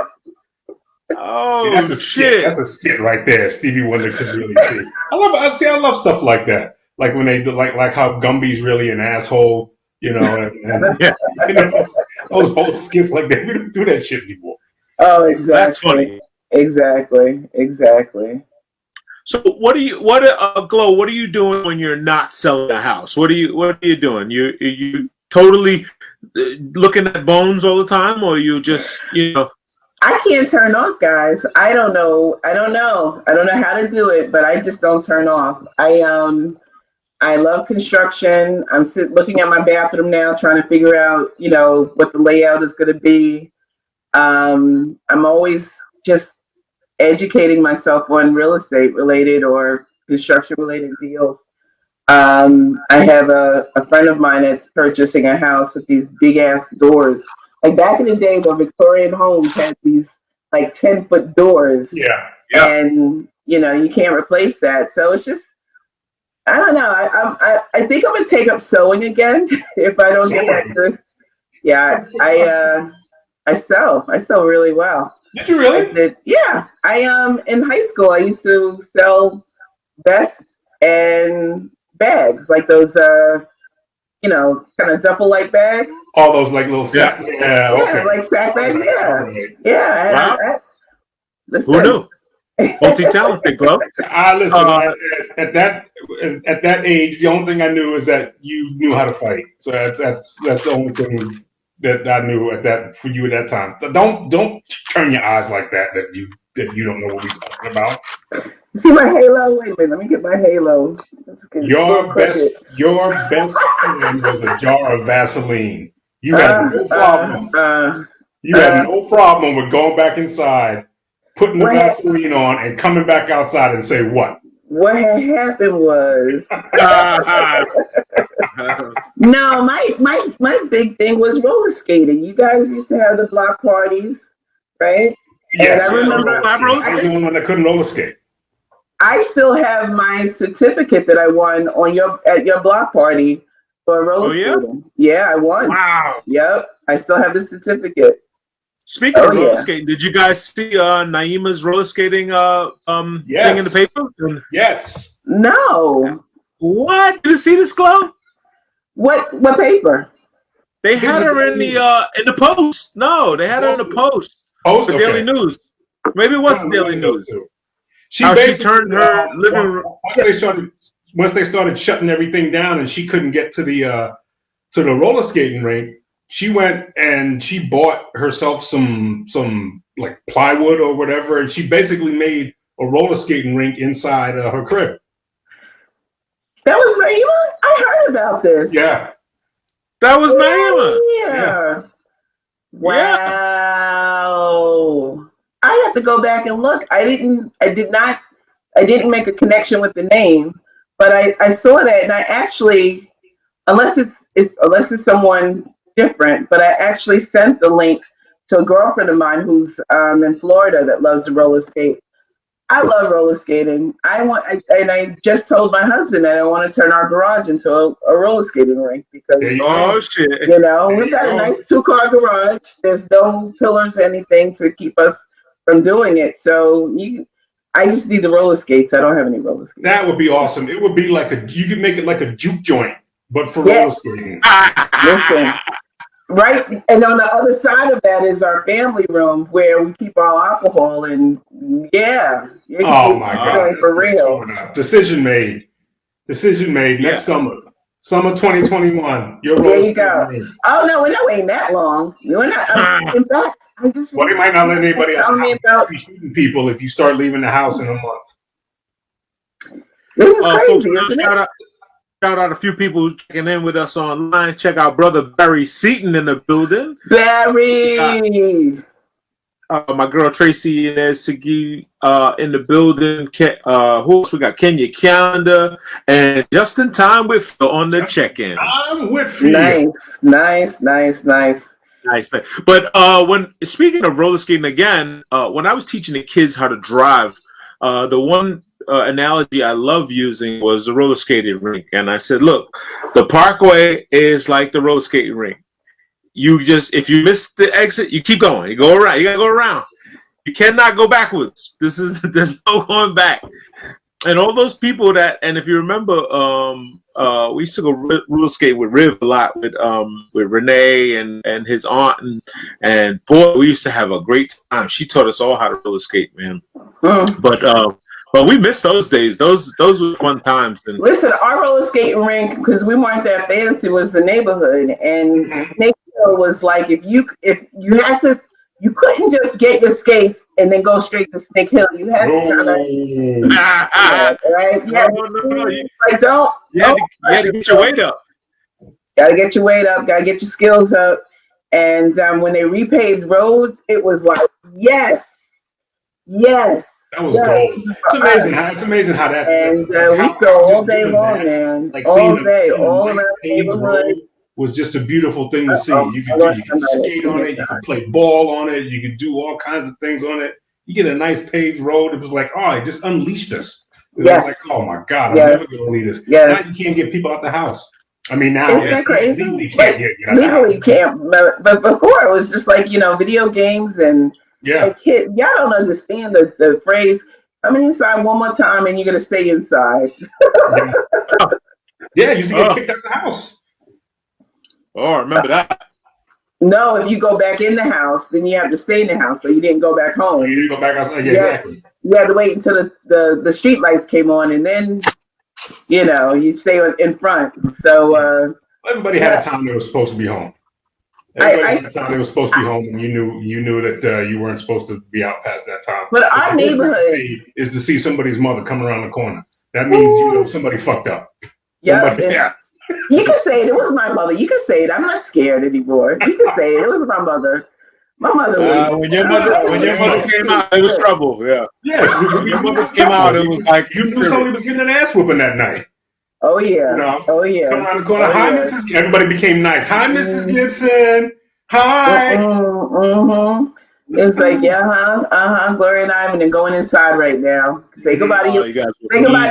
Oh, see, shit. That's a skit right there. Stevie Wonder could really see. I love stuff like that. Like when they do, like how Gumby's really an asshole. you know, and you know, those whole skits like that. We don't do that shit anymore. Oh, exactly. That's funny. Exactly. So Glow, what are you doing when you're not selling a house? What are you doing? You totally looking at bones all the time, or you just, you know? I can't turn off, guys. I don't know how to do it, but I just don't turn off. I love construction. I'm looking at my bathroom now, trying to figure out, you know, what the layout is going to be. I'm always just educating myself on real estate related or construction related deals. I have a friend of mine that's purchasing a house with these big ass doors. Like back in the day, the Victorian homes had these like 10-foot doors. Yeah. And you know, you can't replace that. So it's just, I don't know. I think I'm gonna take up sewing again if I don't get that good. Yeah, I sew really well. Did you really? Yeah. In high school I used to sell vests and bags, like those you know, kind of duffel like bags. All those like little sack. Yeah, okay. Like sack bags. Yeah. Wow. Listen. Who knew? Multi-talented, Glow. Listen, at that age, the only thing I knew is that you knew how to fight. So that's the only thing that I knew for you at that time. Don't turn your eyes like that you don't know what we're talking about. See my halo? Wait a minute, let me get my halo. Your best friend was a jar of Vaseline. You had no problem. You had no problem with going back inside, putting the Vaseline on, and coming back outside and say what? What had happened was no, my big thing was roller skating. You guys used to have the block parties, right? Yes, and I remember I was the only one that couldn't roller skate. I still have my certificate that I won at your block party for roller skating. Yeah, I won. Wow. Yep, I still have the certificate. Speaking of roller skating, did you guys see Naima's roller skating thing in the paper? Yes. No. What? Did you see this, Glow? What paper? They had her in the Post. No, they had her in the Post. Post? The Daily News. Maybe it was the Daily News. She turned her living room. Once they started shutting everything down, and she couldn't get to the roller skating rink, she went and she bought herself some like plywood or whatever, and she basically made a roller skating rink inside her crib. That was Naima? I heard about this. Yeah. That was Naima. Yeah. Wow. I have to go back and look. I didn't make a connection with the name, but I saw that, and I actually, unless it's someone different, but I actually sent the link to a girlfriend of mine who's in Florida that loves to roller skate. I love roller skating. I just told my husband that I want to turn our garage into a roller skating rink because shit. You know, we've got a nice 2-car garage. There's no pillars or anything to keep us from doing it. So I just need the roller skates. I don't have any roller skates. That would be awesome. It would be like you could make it like a juke joint, but for roller skating. Listen. Right, and on the other side of that is our family room where we keep our alcohol, and oh my God, for real. Decision made. Next summer 2021. There you go. Oh no, we're not waiting that long. We're not. In fact, I just. Well, they might not let anybody out. Be shooting people if you start leaving the house in a month. This is crazy, folks, isn't it? Shout out a few people who's checking in with us online. Check out brother Barry Seaton in the building. Barry. My girl Tracy Inez Segui in the building. Who else we got? Kenya Calendar and Justin Time with Phil on the check-in. I'm with you. Nice. Nice. But when speaking of roller skating again, when I was teaching the kids how to drive, the one analogy I love using was the roller skating rink. And I said, look, the parkway is like the roller skating rink. If you miss the exit, you keep going. You go around. You gotta go around. You cannot go backwards. There's no going back. And all those people that, and if you remember, we used to go roller skate with Riv a lot with Renee and his aunt, and boy, we used to have a great time. She taught us all how to roller skate, man. But we miss those days. Those were fun times. And listen, our roller skating rink, because we weren't that fancy, was the neighborhood, and Snake Hill was like if you had to. You couldn't just get your skates and then go straight to Snake Hill. You had to kind of, right? Yeah, like don't. You had to get your weight up. Gotta get your weight up. Gotta get your skills up. And when they repaved roads, it was like yes. That was gold. It's amazing how that. And we go all day long, man. Like all day, all around the paved neighborhood. road was just a beautiful thing to see. You could skate on it, you could play ball on it, you could do all kinds of things on it. You get a nice paved road. It was like, oh, it just unleashed us. It was like, oh my God, I'm never gonna leave this. Now you can't get people out the house. I mean, now isn't that crazy? Legally you can't. But before it was just like video games and kids. Y'all don't understand the phrase. I'm inside one more time, and you're gonna stay inside. You used to get kicked out of the house. Oh, I remember that. No, if you go back in the house, then you have to stay in the house, so you didn't go back home. You didn't go back outside. Yeah, exactly. You had to wait until the street lights came on, and then you stay in front. So everybody had a time they were supposed to be home. Everybody had a time they were supposed to be home, and you knew that you weren't supposed to be out past that time. But our neighborhood is to see somebody's mother come around the corner. That means somebody fucked up. Yeah. You can say it was my mother. You can say it. I'm not scared anymore. You can say it was my mother. My mother. When your mother came out, it was trouble. Yeah. When your mother came out, it was like you knew somebody was getting an ass whooping that night. Oh yeah. Oh yeah. Come around the corner. Hi, Mrs. Everybody became nice. Hi, Mrs. Gibson. Hi. It's like Gloria and I are going inside right now. Say goodbye to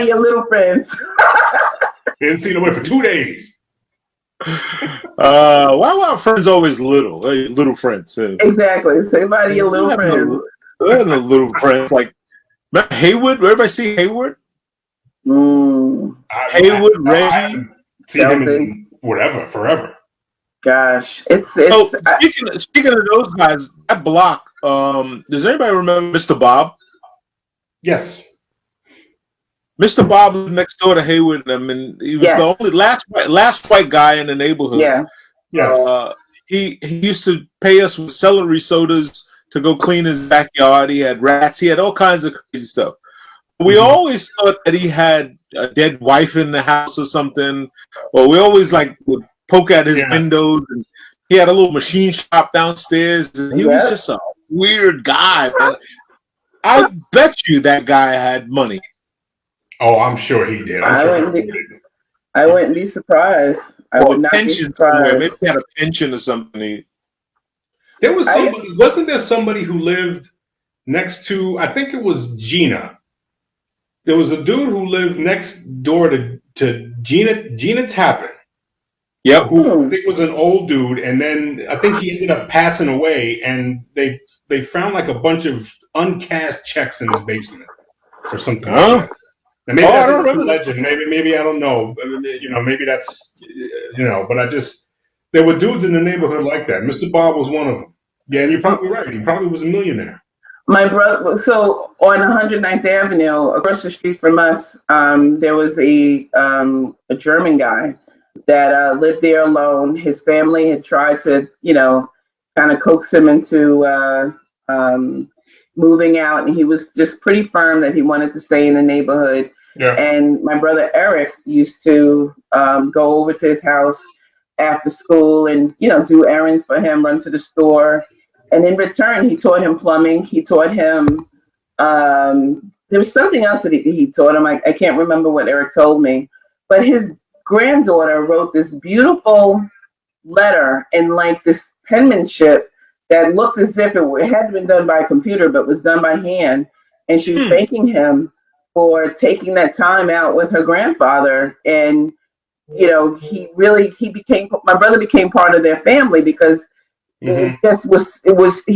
your little friends. Didn't see nobody for 2 days. Why were our friends always little? Little friends. Exactly. Say bye to your little friends. The little friends. Like, Haywood? Everybody see Haywood? Haywood, Reggie. See him in forever. Gosh. Speaking of those guys, that block, does anybody remember Mr. Bob? Yes. Mr. Bob lived next door to Haywood. I mean, he was the only last white guy in the neighborhood. Yeah. He used to pay us with celery sodas to go clean his backyard. He had rats. He had all kinds of crazy stuff. We always thought that he had a dead wife in the house or something. Or we always would poke at his windows. And he had a little machine shop downstairs. And he was just a weird guy, man. I bet you that guy had money. Oh, I'm sure he did. I wouldn't be surprised. I would not be surprised. Maybe he had a pension or something. There was somebody. Wasn't there somebody who lived next to? I think it was Gina. There was a dude who lived next door to Gina Tappan. Yep. Who I think was an old dude, and then I think he ended up passing away, and they found like a bunch of uncashed checks in his basement or something. Like that. And maybe that's a legend. Maybe I don't know. Maybe that's But there were dudes in the neighborhood like that. Mr. Bob was one of them. Yeah, and you're probably right. He probably was a millionaire. My brother. So on 109th Avenue, across the street from us, there was a German guy that lived there alone. His family had tried to, kind of coax him into moving out, and he was just pretty firm that he wanted to stay in the neighborhood. Yeah. And my brother Eric used to go over to his house after school and, do errands for him, run to the store. And in return, he taught him plumbing. He taught him, there was something else that he taught him. I can't remember what Eric told me. But his granddaughter wrote this beautiful letter in this penmanship that looked as if it hadn't been done by a computer, but was done by hand. And she was thanking him for taking that time out with her grandfather. And, my brother became part of their family because he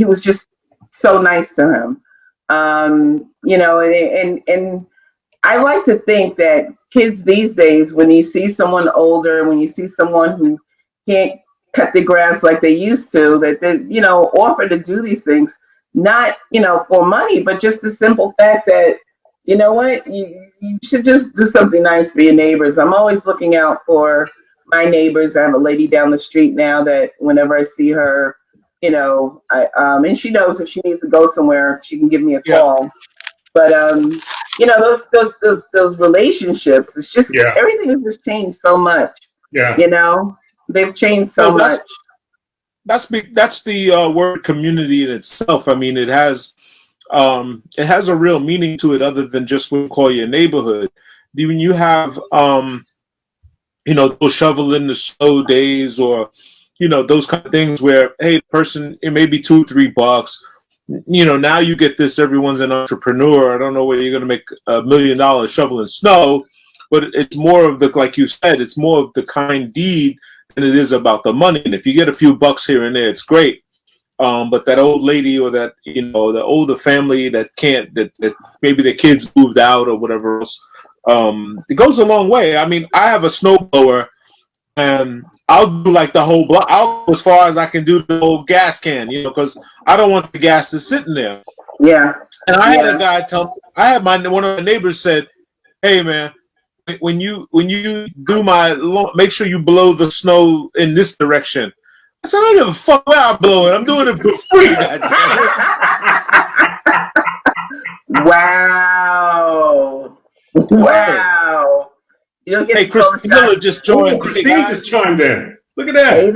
was just so nice to him. And I like to think that kids these days, when you see someone older, when you see someone who can't cut the grass like they used to, that they, offer to do these things, not, for money, but just the simple fact that, you know what, you should just do something nice for your neighbors. I'm always looking out for my neighbors. I have a lady down the street now that whenever I see her, and she knows if she needs to go somewhere, she can give me a call. But those relationships, it's just everything has just changed so much. Yeah. They've changed so much. That's the word community in itself. I mean, it has a real meaning to it, other than just what we call your neighborhood. When you have those shovel in the snow days, or those kind of things where, hey, the person, it may be $2-3. Now you get this, everyone's an entrepreneur. I don't know where you're going to make $1 million shoveling snow, but it's more of the, like you said, it's more of the kind deed than it is about the money. And if you get a few bucks here and there, it's great. But that old lady, or that, the older family that can't, that maybe their kids moved out or whatever else, it goes a long way. I mean, I have a snowblower, and I'll do like the whole block. I'll go as far as I can do the whole gas can, because I don't want the gas to sitting there. Yeah. And I had a guy tell. I had one of my neighbors said, "Hey man, when you do my lawn, make sure you blow the snow in this direction." I said, "I don't give a fuck where I blow it. I'm doing it for free." Wow. Wow. You don't get. Hey, Christine Miller just joined. Christine just chimed in. Look at that. Hey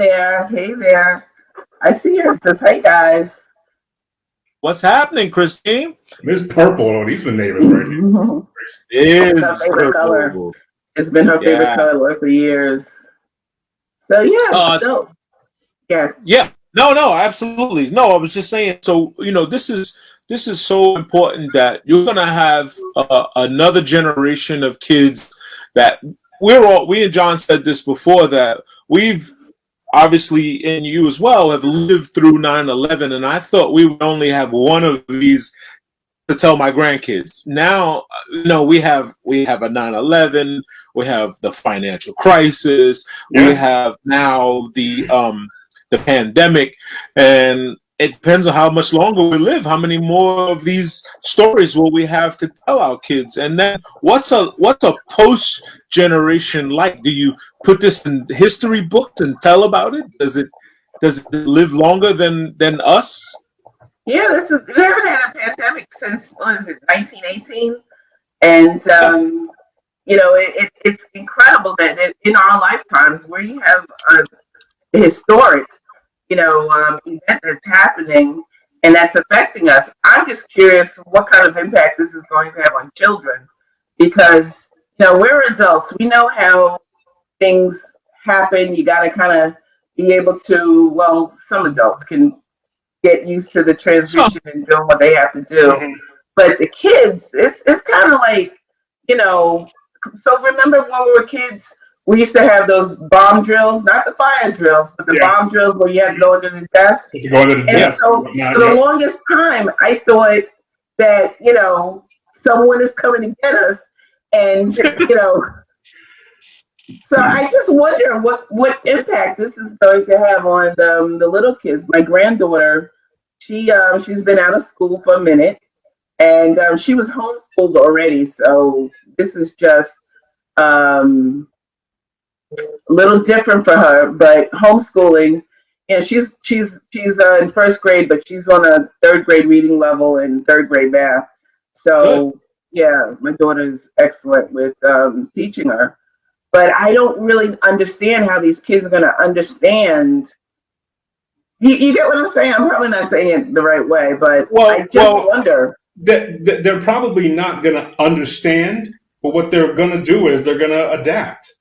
there. I see her. It says, "Hey guys." What's happening, Christine? Miss Purple. Oh, these are neighbors right here. It is favorite color. It's been her favorite color for years. So yeah. No, absolutely. No, I was just saying. So this is so important that you're gonna have another generation of kids that we and John said this before, that we've obviously, and you as well, have lived through 9/11, and I thought we would only have one of these to tell my grandkids. Now, we have a 9/11, we have the financial crisis, we have now the pandemic, and it depends on how much longer we live, how many more of these stories will we have to tell our kids. And then what's a post generation like? Do you put this in history books and tell about it? Does it live longer than us? Yeah, we haven't had a pandemic since 1918, and it's incredible that in our lifetimes we have a historic event that's happening and that's affecting us. I'm just curious what kind of impact this is going to have on children, because we're adults. We know how things happen. You got to kind of be able to. Well, some adults can get used to the transition and doing what they have to do, but the kids, it's kind of like So remember when we were kids? We used to have those bomb drills, not the fire drills, but the bomb drills where you had to go under the desk. So for the longest time, I thought that, someone is coming to get us. And, so I just wonder what impact this is going to have on the little kids. My granddaughter, she's been out of school for a minute, and she was homeschooled already. So this is just a little different for her, but homeschooling, she's in first grade, but she's on a third grade reading level and third grade math. So my daughter's excellent with teaching her, but I don't really understand how these kids are going to understand. You get what I'm saying? I'm probably not saying it the right way, but I just wonder. They're probably not going to understand, but what they're going to do is they're going to adapt.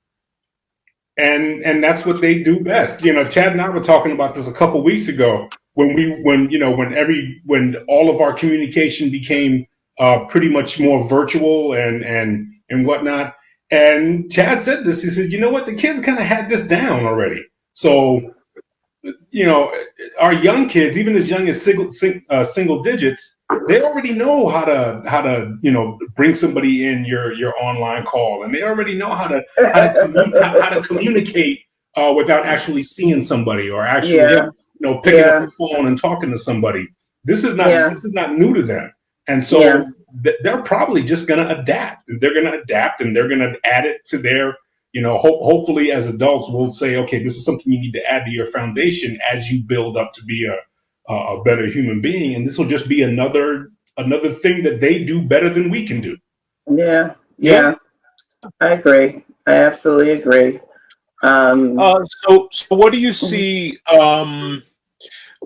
And that's what they do best. Chad and I were talking about this a couple weeks ago when all of our communication became pretty much more virtual and whatnot. And Chad said this. He said, "You know what? The kids kind of had this down already. So, our young kids, even as young as single digits, they already know how to bring somebody in your online call, and they already know how to communicate without actually seeing somebody or actually picking up the phone and talking to somebody. This is not new to them, and so they're probably just going to adapt. They're going to adapt, and they're going to add it to their. Hopefully as adults, we'll say, okay, this is something you need to add to your foundation as you build up to be a better human being. And this will just be another thing that they do better than we can do. Yeah. I agree. I absolutely agree. So what do you see?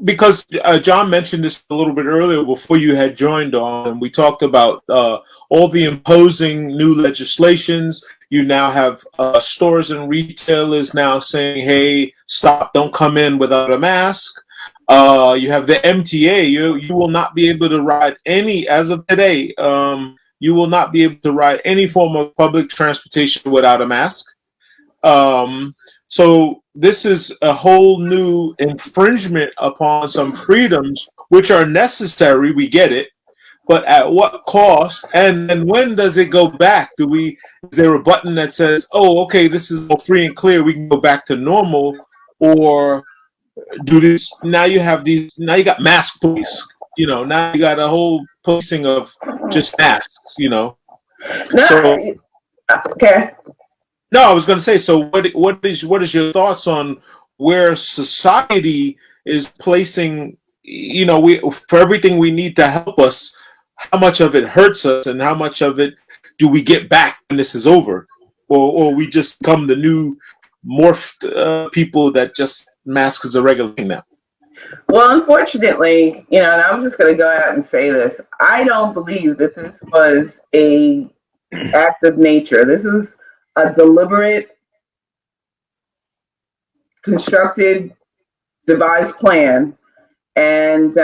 Because John mentioned this a little bit earlier before you had joined on, and we talked about all the imposing new legislations. You now have stores and retailers now saying, hey, stop, don't come in without a mask. You have the MTA. You will not be able to ride as of today, you will not be able to ride any form of public transportation without a mask. So this is a whole new infringement upon some freedoms, which are necessary. We get it. But at what cost? And then when does it go back? Is there a button that says, oh, okay, this is all free and clear, we can go back to normal? Or do this, now you got mask police, now you got a whole policing of just masks, No, So, okay. No, I was going to say, so what is your thoughts on where society is placing, for everything we need to help us, how much of it hurts us and how much of it do we get back when this is over? Or we just become the new morphed people that just masks is a regular thing now? Well, unfortunately, and I'm just going to go out and say this. I don't believe that this was a act of nature. This was a deliberate, constructed, devised plan. And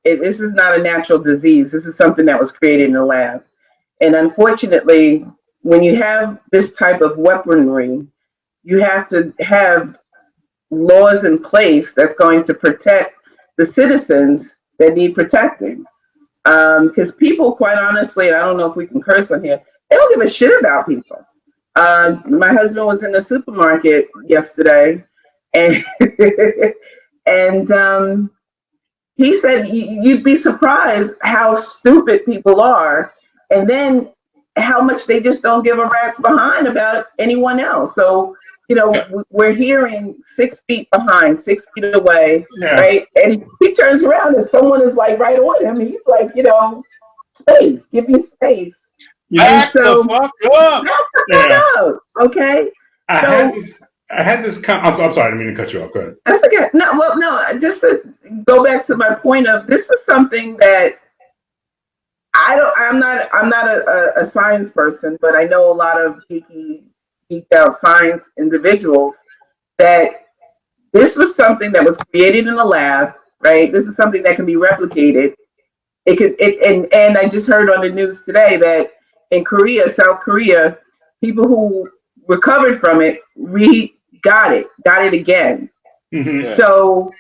this is not a natural disease. This is something that was created in a lab. And unfortunately, when you have this type of weaponry, you have to have laws in place that's going to protect the citizens that need protecting. Because people, quite honestly, and I don't know if we can curse on here, they don't give a shit about people. My husband was in the supermarket yesterday, and and he said you'd be surprised how stupid people are, and then how much they just don't give a rat's behind about anyone else. So, we're hearing 6 feet behind, 6 feet away, right? And he turns around and someone is like right on him. He's like, space, give me space. Back the fuck up. Back the fuck up, okay? I had this. I'm sorry, I didn't mean to cut you off. Go ahead. That's okay. No. Just to go back to my point of this is something that I'm not a science person, but I know a lot of geeked out science individuals that this was something that was created in a lab, right? This is something that can be replicated. And I just heard on the news today that in South Korea, people who recovered from it got it again. Mm-hmm. So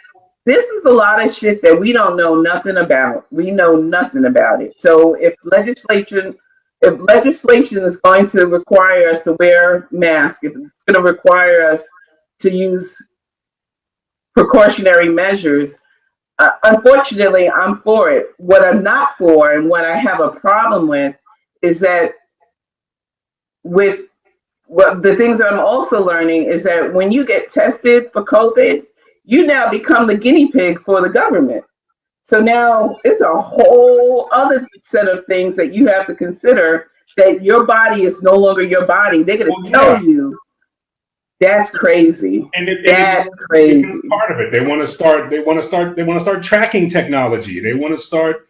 this is a lot of shit that we don't know nothing about. We know nothing about it. So if legislation is going to require us to wear masks, if it's going to require us to use precautionary measures, unfortunately, I'm for it. What I'm not for, and what I have a problem with, is that the things that I'm also learning is that when you get tested for COVID, you now become the guinea pig for the government. So now it's a whole other set of things that you have to consider, that your body is no longer your body. They're going to tell you. That's crazy. That's crazy. Part of it. They want to start tracking technology. They want to start,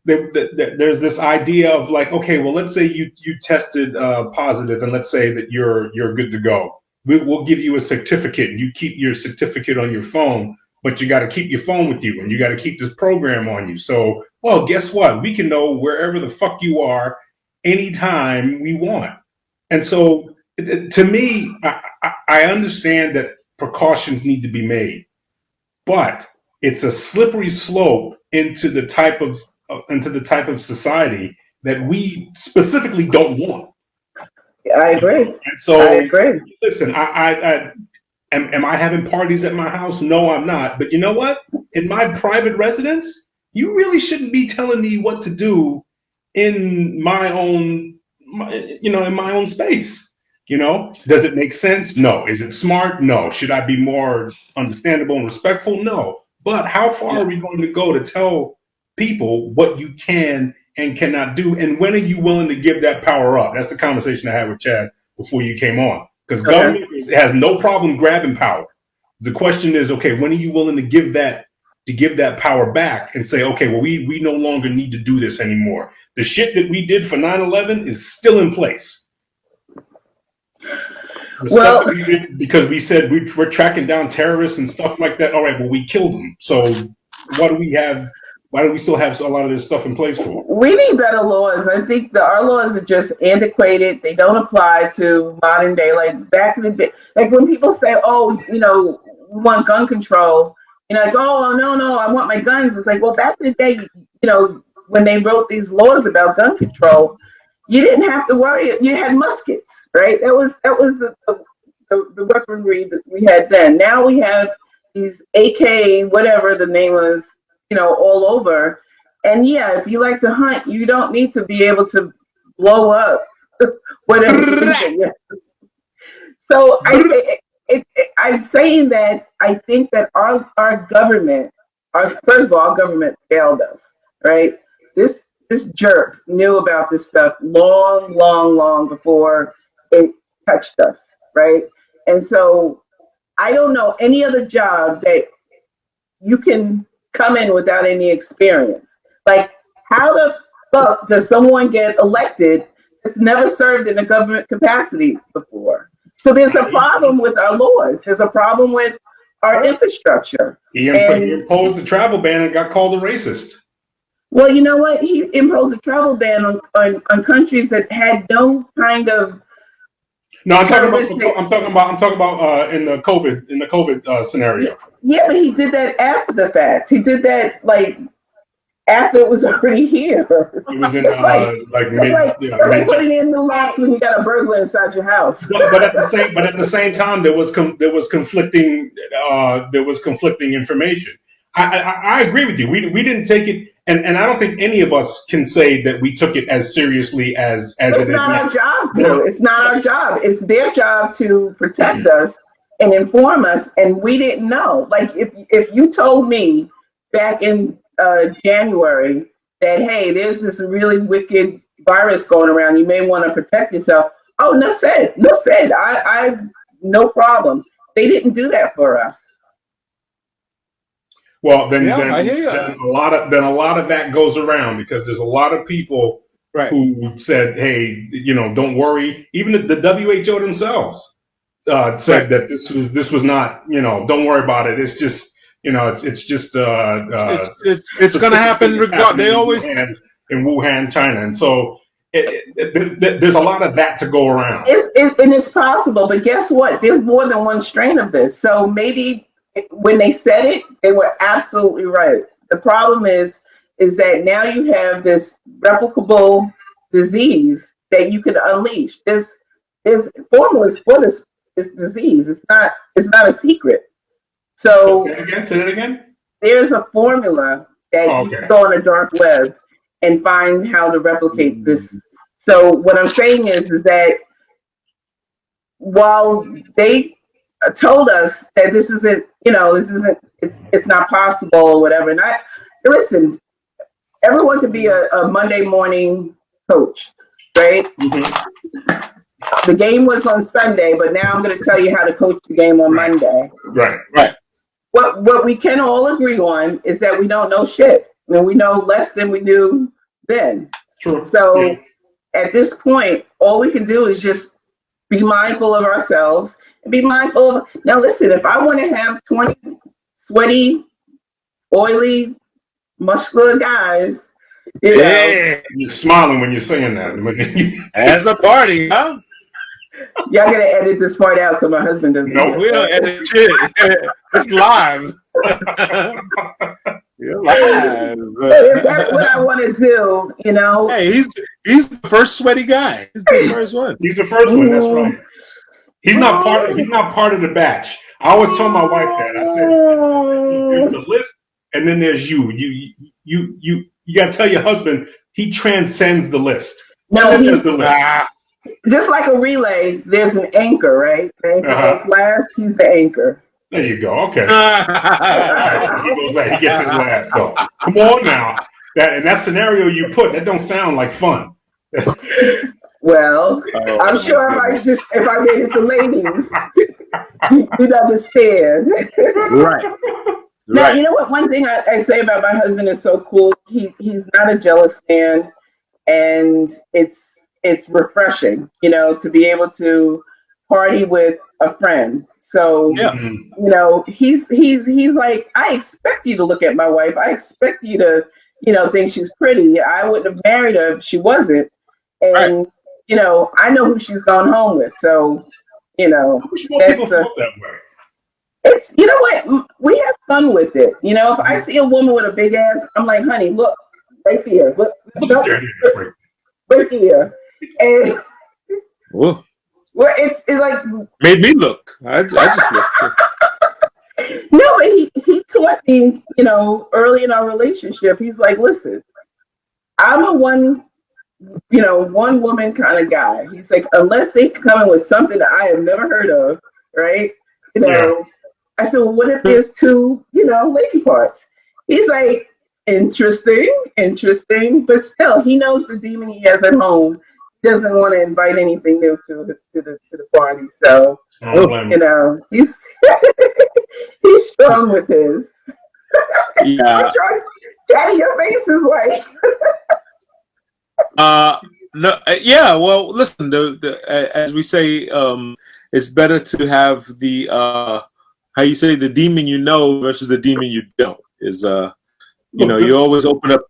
there's this idea of like, okay, well, let's say you tested positive, and let's say that you're good to go. We'll give you a certificate, and you keep your certificate on your phone, but you got to keep your phone with you, and you got to keep this program on you. So, well, guess what? We can know wherever the fuck you are anytime we want. And so, to me, I understand that precautions need to be made, but it's a slippery slope into the type of society that we specifically don't want. I agree. And so, I agree. listen, am I having parties at my house? No, I'm not. But you know what? In my private residence, you really shouldn't be telling me what to do in my own space. Does it make sense? No. Is it smart? No. Should I be more understandable and respectful? No. But how far are we going to go to tell people what you can and cannot do? And when are you willing to give that power up? That's the conversation I had with Chad before you came on. Because government has no problem grabbing power. The question is, okay, when are you willing to give that power back and say, okay, well, we no longer need to do this anymore. The shit that we did for 9/11 is still in place. Stuff that we did because we said we're tracking down terrorists and stuff like that. All right, well, we killed them. So what do we have? Why do we still have a lot of this stuff in place for? We need better laws. I think our laws are just antiquated. They don't apply to modern day. Like back in the day, like when people say, "Oh, we want gun control," like, "Oh, no, I want my guns." It's like, well, back in the day, when they wrote these laws about gun control, you didn't have to worry. You had muskets, right? That was the weaponry that we had then. Now we have these AK, whatever the name was, all over. And yeah, if you like to hunt, you don't need to be able to blow up whatever. So I'm saying that I think that our government, first of all, our government failed us, right? This jerk knew about this stuff long before it touched us, right? And so I don't know any other job that you can come in without any experience. Like, how the fuck does someone get elected that's never served in a government capacity before? So there's a problem with our laws. There's a problem with our infrastructure. He imposed the travel ban and got called a racist. Well, you know what? He imposed a travel ban on countries that had no kind of. No, I'm talking about in the COVID scenario. Yeah, but he did that after the fact. He did that after it was already here. It was in it's like putting in new locks when you got a burglar inside your house. but at the same time, there was conflicting information. I agree with you. We didn't take it, and I don't think any of us can say that we took it as seriously as it is. It's not our job, though. It's not our job. It's their job to protect us and inform us, and we didn't know. Like if you told me back in January that, hey, there's this really wicked virus going around, you may want to protect yourself. Oh, no said. I no problem. They didn't do that for us. Well, then a lot of that goes around because there's a lot of people who said, "Hey, don't worry." Even the WHO themselves said that this was not, don't worry about it. It's just, it's just it's going to happen. They always in Wuhan, China, and so there's a lot of that to go around. And it's possible, but guess what? There's more than one strain of this. So maybe when they said it, they were absolutely right. The problem is that now you have this replicable disease that you can unleash. There's formulas for this disease. It's not a secret. So say it again. There's a formula that you can go on a dark web and find how to replicate this. So what I'm saying is that while they told us that this isn't, it's not possible or whatever. And listen, everyone could be a Monday morning coach, right? Mm-hmm. The game was on Sunday, but now I'm going to tell you how to coach the game on Monday. Right. What we can all agree on is that we don't know shit. I mean, we know less than we knew then. True. So at this point, all we can do is just be mindful of ourselves. Be mindful of, now listen, if I want to have 20 sweaty, oily, muscular guys, you're smiling when you're saying that. As a party, huh? Y'all gotta edit this part out so my husband doesn't. No, we don't edit shit. It's live. You're live. But if that's what I want to do, you know. Hey, he's the first sweaty guy. He's the first one. He's the first one. That's right. He's not part of the batch. I always tell my wife that. I said, there's the list, and then there's you. You got to tell your husband he transcends the list. No, he's the list. Just like a relay, there's an anchor, right? The anchor goes last. He's the anchor. There you go. Okay. Right. He goes last. He gets his last. So come on now. That scenario you put, that don't sound like fun. Well, I'm sure if I gave it to ladies, you'd understand. Right. Now, you know what? One thing I say about my husband is so cool. He's not a jealous man, and it's refreshing, you know, to be able to party with a friend. So, you know, he's like, I expect you to look at my wife. I expect you to, you know, think she's pretty. I wouldn't have married her if she wasn't. And, you know, I know who she's gone home with. So, you know, people feel that way. It's, you know what, we have fun with it. You know, if I see a woman with a big ass, I'm like, honey, look, right there. Look right there. And Whoa. well, it's like Made me look. I just looked. no, but he taught me, you know, early in our relationship. He's like, listen, I'm a one woman kind of guy. He's like, unless they come in with something that I have never heard of, right? You know, I said, well, what if there's two, you know, lady parts? He's like, interesting, but still, he knows the demon he has at home. Doesn't want to invite anything new to the party. So, you know, he's he's strong with his. Yeah. Daddy, your face is like. No. Yeah. Well, listen. As we say, it's better to have the how you say the demon you know versus the demon you don't. Is you know, you always open up.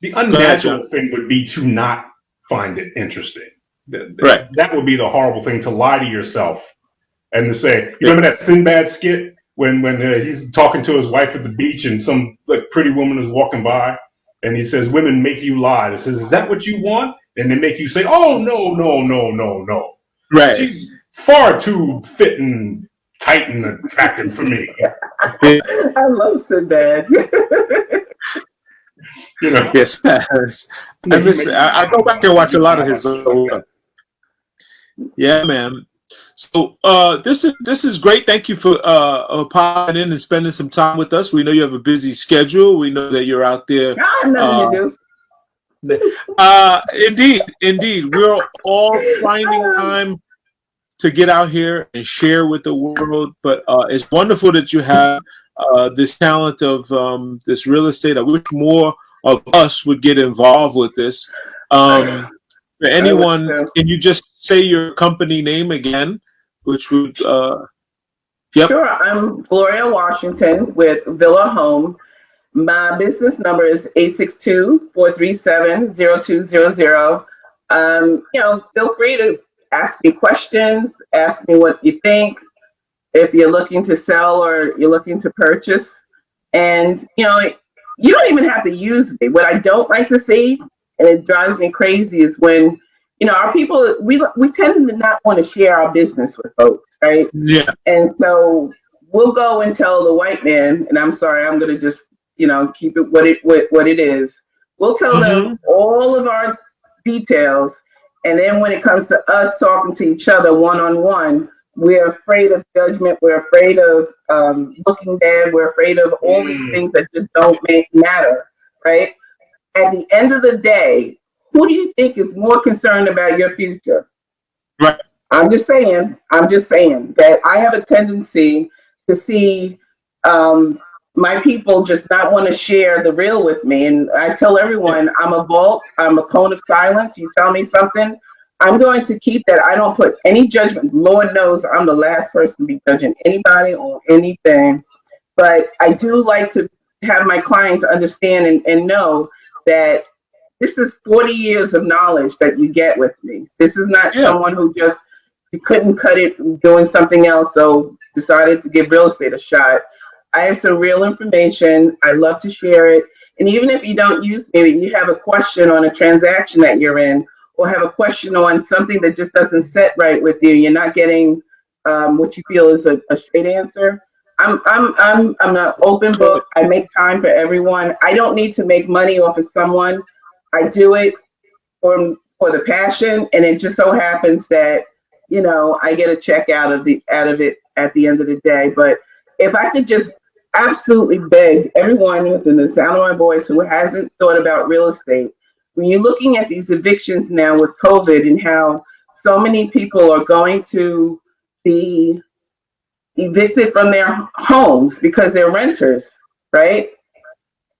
The unnatural thing would be to not find it interesting. Right. That would be the horrible thing, to lie to yourself and to say, you remember that Sinbad skit when he's talking to his wife at the beach and some like pretty woman is walking by and he says, women make you lie. He says, is that what you want? And they make you say, oh, no. Right. She's far too fit and tight and attractive for me. I love Sinbad. You know. Yes. I go back and watch a lot of his old stuff. Yeah, man. So this is great. Thank you for popping in and spending some time with us. We know you have a busy schedule. We know that you're out there. I have nothing to do. Indeed. We're all finding time to get out here and share with the world. But it's wonderful that you have this talent of this real estate. I wish more of us would get involved with this. For anyone, can you just say your company name again? Which would, yep. Sure, I'm Gloria Washington with Villa Home. My business number is 862-437-0200. You know, feel free to ask me questions, ask me what you think, if you're looking to sell or you're looking to purchase. And, you know, you don't even have to use me. What I don't like to see, and it drives me crazy, is when, you know, our people, we tend to not want to share our business with folks, right? Yeah. And so we'll go and tell the white man, and I'm sorry, I'm going to just, you know, keep it what it is. We'll tell them all of our details. And then when it comes to us talking to each other one-on-one, we're afraid of judgment. We're afraid of looking bad. We're afraid of all these things that just don't matter, right? At the end of the day, who do you think is more concerned about your future? Right. I'm just saying that I have a tendency to see my people just not want to share the real with me. And I tell everyone, I'm a vault, I'm a cone of silence. You tell me something, I'm going to keep that. I don't put any judgment. Lord knows I'm the last person to be judging anybody or anything. But I do like to have my clients understand and know that this is 40 years of knowledge that you get with me. This is not someone who just couldn't cut it doing something else, so decided to give real estate a shot. I have some real information. I love to share it. And even if you don't use me, you have a question on a transaction that you're in, or have a question on something that just doesn't sit right with you, you're not getting what you feel is a straight answer. I'm an open book. I make time for everyone. I don't need to make money off of someone. I do it for the passion, and it just so happens that I get a check out of it at the end of the day. But if I could just absolutely beg everyone within the sound of my voice who hasn't thought about real estate, when you're looking at these evictions now with COVID and how so many people are going to be evicted from their homes because they're renters, right?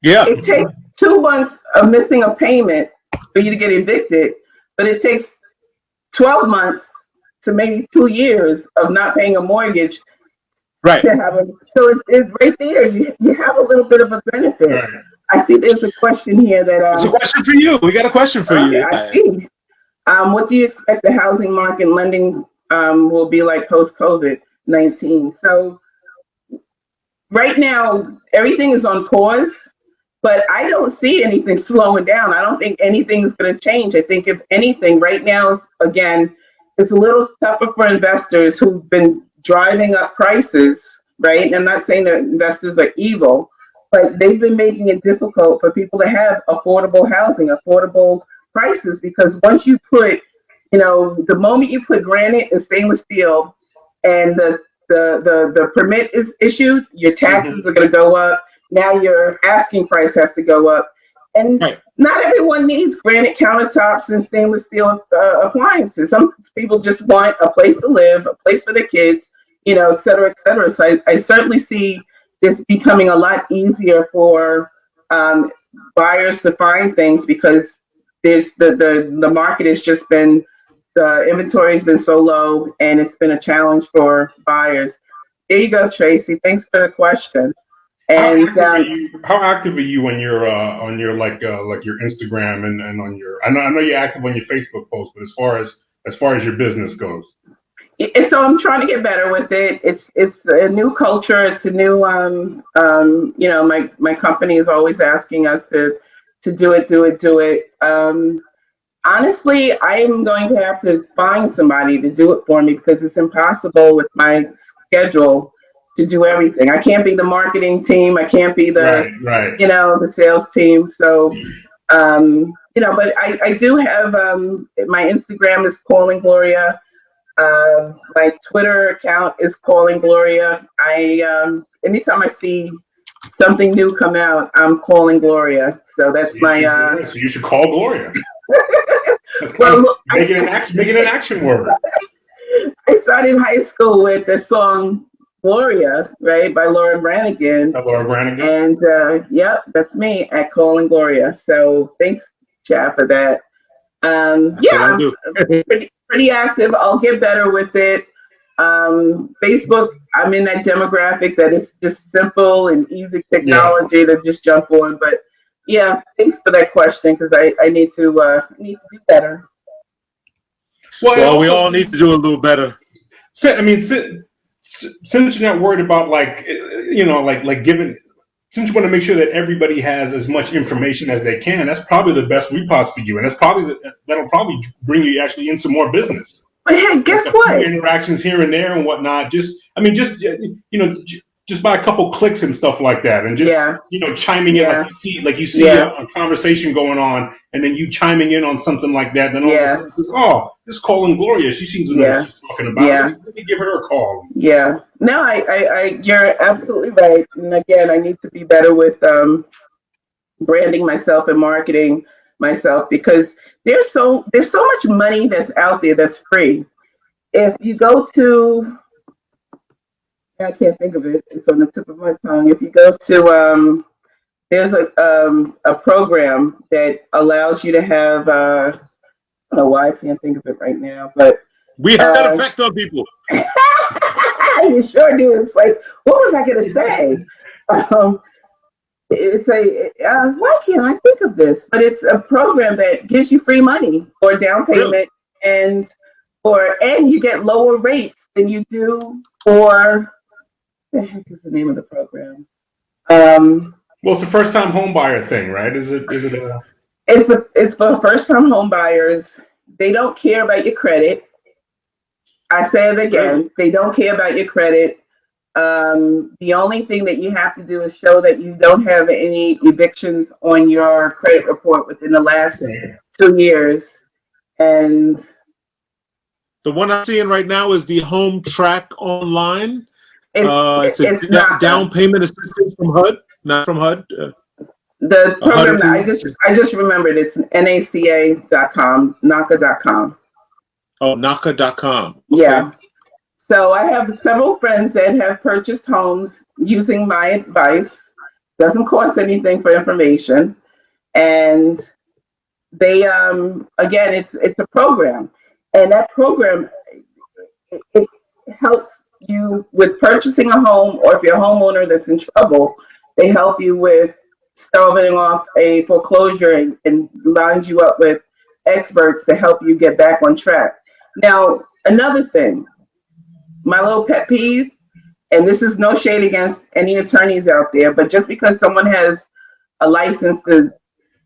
Yeah. It takes 2 months of missing a payment for you to get evicted, but it takes 12 months to maybe 2 years of not paying a mortgage. Right. To have so it's right there. You have a little bit of a benefit. Right. I see there's a question here that It's a question for you. We got a question for you. I see. What do you expect the housing market lending will be like post-COVID-19? So right now, everything is on pause, but I don't see anything slowing down. I don't think anything is going to change. I think if anything, right now, again, it's a little tougher for investors who've been driving up prices, right? And I'm not saying that investors are evil, but they've been making it difficult for people to have affordable housing, affordable prices, because once you put, the moment you put granite and stainless steel and the permit is issued, your taxes are going to go up. Now your asking price has to go up. And not everyone needs granite countertops and stainless steel appliances. Some people just want a place to live, a place for their kids, et cetera, et cetera. So I certainly see this becoming a lot easier for buyers to find things, because there's the market has just been, the inventory has been so low, and it's been a challenge for buyers. There you go, Tracy. Thanks for the question. And how active are you on your like your Instagram and on your? I know you're active on your Facebook posts, but as far as your business goes. So I'm trying to get better with it. It's a new culture. It's a new my company is always asking us to do it. Honestly, I am going to have to find somebody to do it for me, because it's impossible with my schedule to do everything. I can't be the marketing team. I can't be the the sales team. So but I do have my Instagram is Calling Gloria. My Twitter account is Calling Gloria. Anytime I see something new come out, I'm Calling Gloria. So that's so you should call Gloria. Make it an action word. I started high school with the song Gloria, right, by Laura Branigan. And that's me at Calling Gloria. So thanks, Chad, for that. Pretty active. I'll get better with it. Facebook, I'm in that demographic that is just simple and easy technology to just jump on. But yeah, thanks for that question, because I need to do better. Well, we all need to do a little better. So, I mean, since you're not worried about giving, since you want to make sure that everybody has as much information as they can, that's probably the best repos for you, and that'll probably bring you actually in some more business. But hey, guess what? Interactions here and there and whatnot. Just by a couple clicks and stuff like that, and just chiming in like you see a conversation going on, and then you chiming in on something like that. Then all of a sudden it says, "Oh, this Calling Gloria. She seems to know what she's talking about. Let me give her a call." Yeah. No, I you're absolutely right. And again, I need to be better with branding myself and marketing myself, because there's so much money that's out there that's free. If you go to, I can't think of it, it's on the tip of my tongue. If you go to there's a program that allows you to have I don't know why I can't think of it right now, but we have that effect on people. You sure do. It's like, what was I going to say? It's why can't I think of this? But it's a program that gives you free money or down payment, and you get lower rates than you do for the heck is the name of the program? Well, it's a first-time home buyer thing, right? Is it a... It's for first-time home buyers. They don't care about your credit. I say it again. They don't care about your credit. The only thing that you have to do is show that you don't have any evictions on your credit report within the last 2 years. And The one I'm seeing right now is the Home Track Online. it's a not down payment assistance from HUD, not from HUD. the program that I just remembered. It's NACA.com, NACA.com. Oh, NACA.com. Okay. Yeah. So I have several friends that have purchased homes using my advice. Doesn't cost anything for information, and they again, it's a program, and that program it helps you with purchasing a home, or if you're a homeowner that's in trouble, they help you with starving off a foreclosure and lines you up with experts to help you get back on track. Now, another thing, my little pet peeve, and this is no shade against any attorneys out there, but just because someone has a license to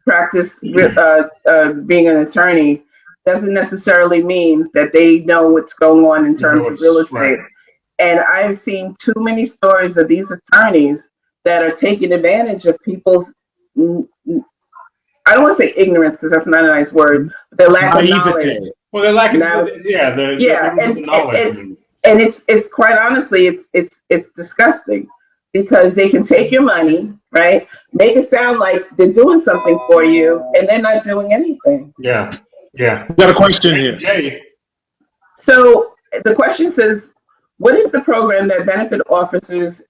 practice being an attorney doesn't necessarily mean that they know what's going on in terms of real estate. Right. And I've seen too many stories of these attorneys that are taking advantage of people's, I don't want to say ignorance because that's not a nice word, but their lack of knowledge. Well, they're lacking, knowledge. And it's quite honestly, it's disgusting because they can take your money, right? Make it sound like they're doing something for you, and they're not doing anything. Yeah. Got a question here. Jay. So the question says, what is the program that benefit officers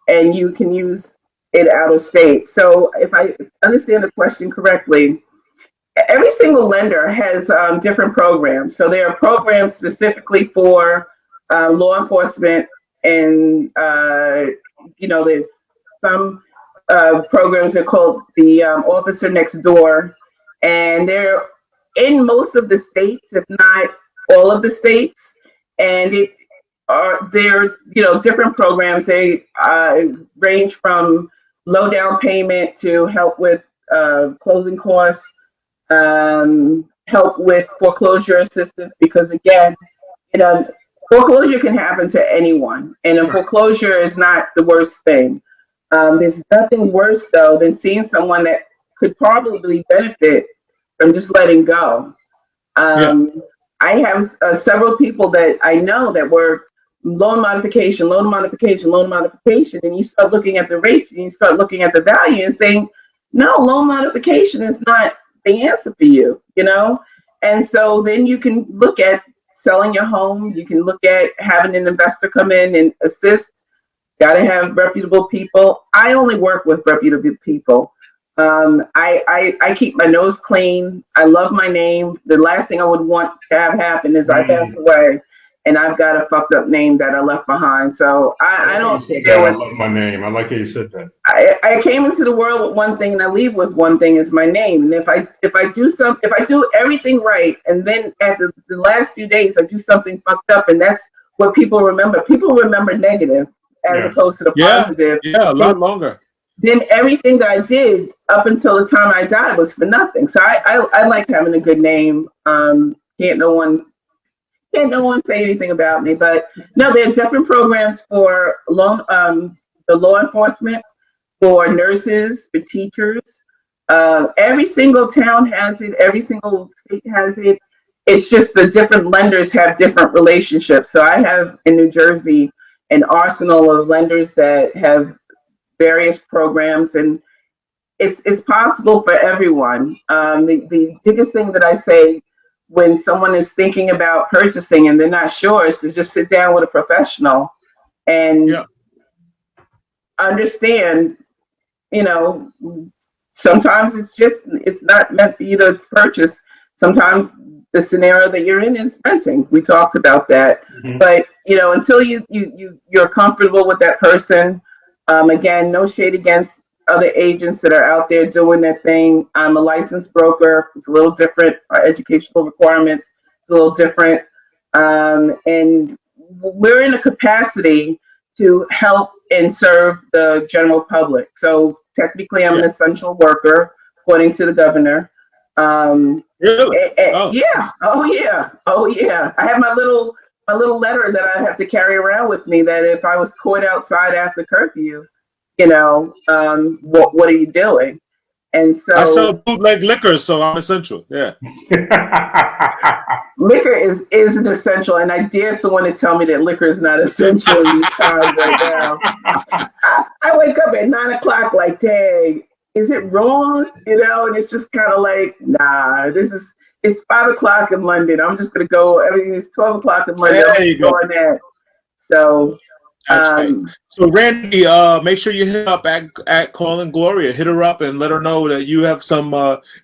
and you can use it out of state? So if I understand the question correctly, every single lender has different programs. So there are programs specifically for law enforcement, and there's some programs that are called the Officer Next Door, and they're in most of the states, if not all of the states, and they're different programs. They range from low down payment to help with closing costs, help with foreclosure assistance, because again, foreclosure can happen to anyone, and a foreclosure is not the worst thing. There's nothing worse though than seeing someone that could probably benefit from just letting go. I have several people that I know that were loan modification, and you start looking at the rates and you start looking at the value and saying, no, loan modification is not the answer for you, And so then you can look at selling your home. You can look at having an investor come in and assist. Got to have reputable people. I only work with reputable people. I keep my nose clean. I love my name. The last thing I would want to have happen is I pass away and I've got a fucked up name that I left behind. So I don't. I love my name. I like how you said that. I came into the world with one thing and I leave with one thing, is my name. And if I do everything right, and then at the last few days I do something fucked up, and that's what people remember. People remember negative as opposed to the positive. Yeah, a lot longer. Then everything that I did up until the time I died was for nothing. So I like having a good name. Can't no one say anything about me. But no, there are different programs for the law enforcement, for nurses, for teachers. Every single town has it. Every single state has it. It's just the different lenders have different relationships. So I have in New Jersey an arsenal of lenders that have various programs, and it's possible for everyone. The biggest thing that I say when someone is thinking about purchasing and they're not sure is to just sit down with a professional and understand, sometimes it's not meant for you to purchase. Sometimes the scenario that you're in is renting. We talked about that. Mm-hmm. But, until you're comfortable with that person, again, no shade against other agents that are out there doing their thing. I'm a licensed broker. It's a little different. Our educational requirements, it's a little different. And we're in a capacity to help and serve the general public. So technically, I'm an essential worker, according to the governor. Really? Oh. Yeah. Oh yeah. Oh yeah. I have my little letter that I have to carry around with me. That if I was caught outside after curfew, what are you doing? And so I sell bootleg liquor, so I'm essential. Yeah. Liquor is an essential, and I dare someone to tell me that liquor is not essential in these times right now. I wake up at 9 o'clock like, dang, is it wrong? And it's just kind of like, nah, it's 5 o'clock in London. I'm just going to go, everything is 12 o'clock in London. There you go. That. So, that's right. So Randy, make sure you hit up at calling Gloria. Hit her up and let her know that you have some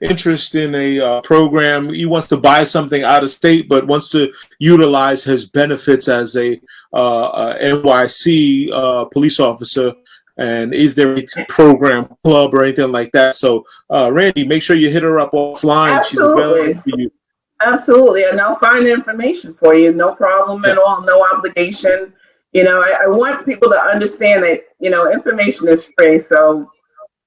interest in a program. He wants to buy something out of state, but wants to utilize his benefits as a NYC police officer. And is there a program, club, or anything like that? So Randy, make sure you hit her up offline. Absolutely. She's available for you. Absolutely, and I'll find the information for you. No problem at all. No obligation. I want people to understand that, information is free, so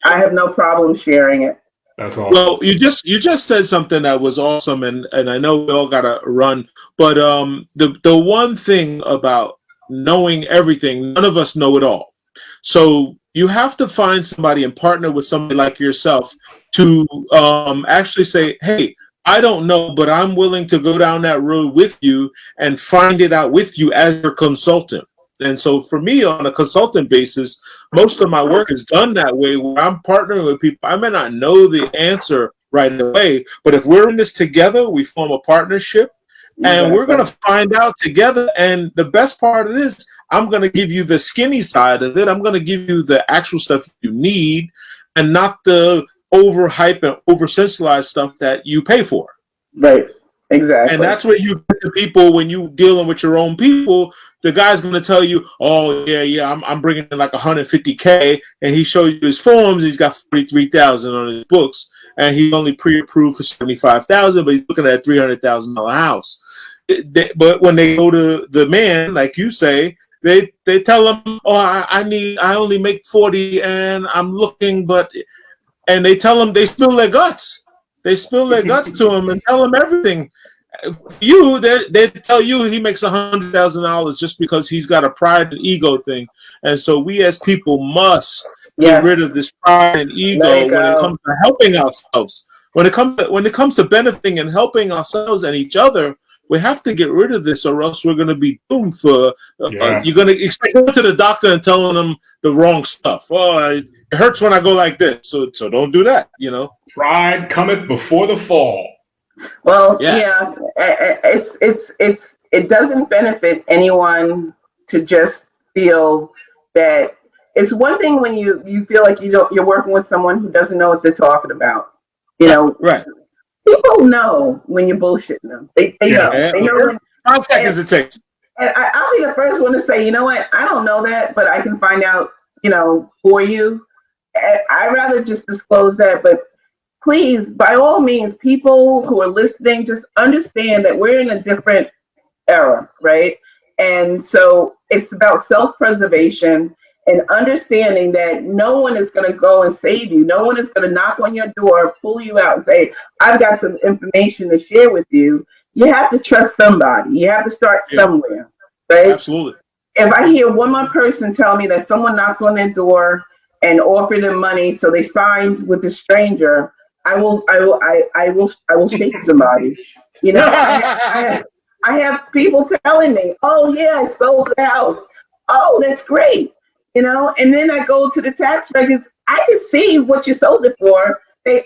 I have no problem sharing it. That's awesome. Well, you just said something that was awesome, and I know we all gotta run, but the one thing about knowing everything, none of us know it all. So you have to find somebody and partner with somebody like yourself to actually say, hey, I don't know, but I'm willing to go down that road with you and find it out with you as your consultant. And so for me, on a consultant basis, most of my work is done that way, where I'm partnering with people. I may not know the answer right away, but if we're in this together, we form a partnership, and we're going to find out together. And the best part of this, I'm going to give you the skinny side of it. I'm going to give you the actual stuff you need, and not the overhype and oversensationalized stuff that you pay for. Right. Exactly. And that's where you get the people, when you dealing with your own people, the guy's going to tell you, oh, yeah, I'm bringing in like 150K, and he shows you his forms. He's got 43,000 on his books, and he only pre-approved for 75,000, but he's looking at a $300,000 house. But when they go to the man, like you say, they tell him, oh, I only make 40, and I'm looking, and they tell him, they spill their guts. They spill their guts to him and tell him everything. They tell you he makes $100,000 just because he's got a pride and ego thing. And so we as people must get rid of this pride and ego when it comes to helping ourselves. When it comes to benefiting and helping ourselves and each other, we have to get rid of this, or else we're going to be doomed for. You're going to expect to go to the doctor and telling them the wrong stuff. Oh, it hurts when I go like this, so don't do that. Pride cometh before the fall. Well, yeah, it doesn't benefit anyone to just feel that. It's one thing when you feel like you're working with someone who doesn't know what they're talking about. Right. People know when you're bullshitting them. They know. They know. 5 seconds it takes. And I'll be the first one to say, you know what? I don't know that, but I can find out, for you. I'd rather just disclose that, but please, by all means, people who are listening, just understand that we're in a different era, right? And so it's about self-preservation and understanding that no one is going to go and save you. No one is going to knock on your door, pull you out and say, I've got some information to share with you. You have to trust somebody. You have to start somewhere, right? Absolutely. If I hear one more person tell me that someone knocked on their door and offered them money, so they signed with a stranger, I will shake somebody. I have people telling me, "Oh yeah, I sold the house. Oh, that's great." And then I go to the tax records. I can see what you sold it for.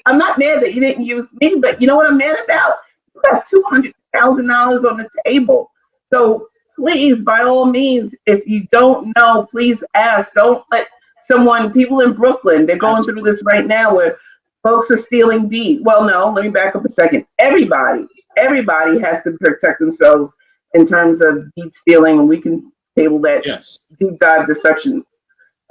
I'm not mad that you didn't use me, but you know what I'm mad about? You got $200,000 on the table. So please, by all means, if you don't know, please ask. Don't let people in Brooklyn, they're going through this right now where folks are stealing deed. Well, no, let me back up a second. Everybody has to protect themselves in terms of deed stealing, and we can table that deep dive discussion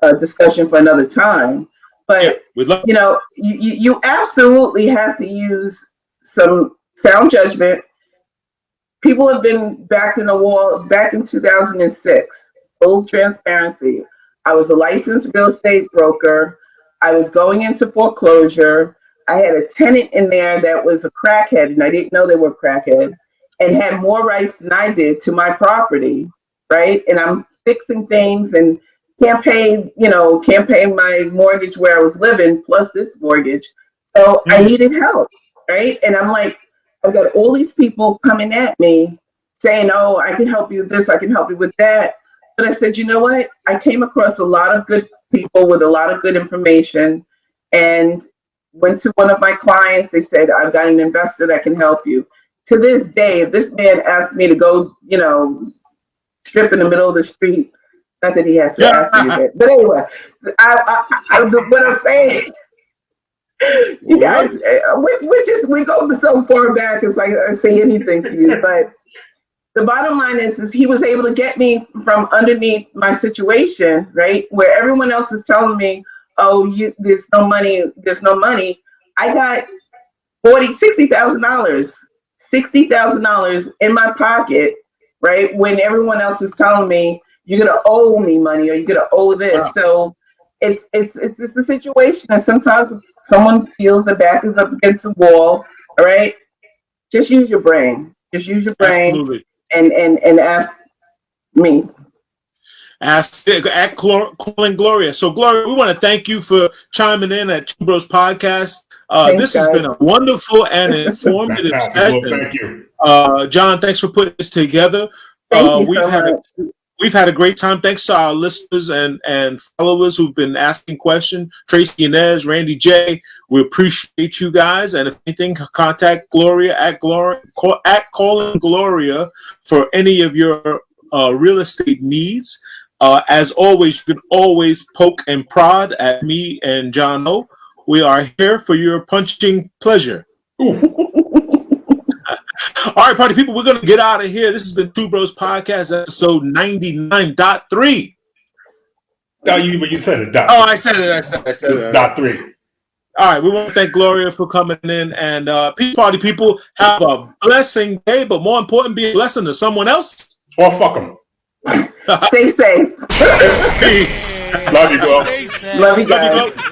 for another time. But you absolutely have to use some sound judgment. People have been backed in the wall back in 2006 full transparency. I was a licensed real estate broker. I was going into foreclosure. I had a tenant in there that was a crackhead, and I didn't know they were crackhead, and had more rights than I did to my property, right? And I'm fixing things and can't pay my mortgage where I was living, plus this mortgage. So I needed help, right? And I'm like, I've got all these people coming at me saying, oh, I can help you with this, I can help you with that. But I said, you know what? I came across a lot of good people with a lot of good information, and went to one of my clients. They said, I've got an investor that can help you. To this day, if this man asked me to go, strip in the middle of the street, not that he has to ask me that. But anyway, what I'm saying, you guys, we go so far back, it's like I say anything to you. But the bottom line is he was able to get me from underneath my situation, right? Where everyone else is telling me, oh, there's no money. I got $60,000 in my pocket, right? When everyone else is telling me you're gonna owe me money or you're gonna owe this. Wow. So it's a situation, and sometimes someone feels the back is up against the wall. All right, just use your brain. Absolutely. and ask me. Calling Gloria. So, Gloria, we want to thank you for chiming in at Two Bros Podcast. This has been a wonderful and informative session. Thank you. John, thanks for putting this together. We've had a great time. Thanks to our listeners and followers who've been asking questions. Tracy Inez, Randy J. We appreciate you guys. And if anything, contact Gloria at Calling Gloria for any of your real estate needs. As always, you can always poke and prod at me and John O. We are here for your punching pleasure. All right, party people, we're going to get out of here. This has been Two Bros Podcast, episode 99.3. No, you said it. Oh, I said it. I said it. .3. All right, we want to thank Gloria for coming in. And peace, party people. Have a blessing day, but more important, be a blessing to someone else. Or fuck them. Stay safe. Love you, bro. Love you guys.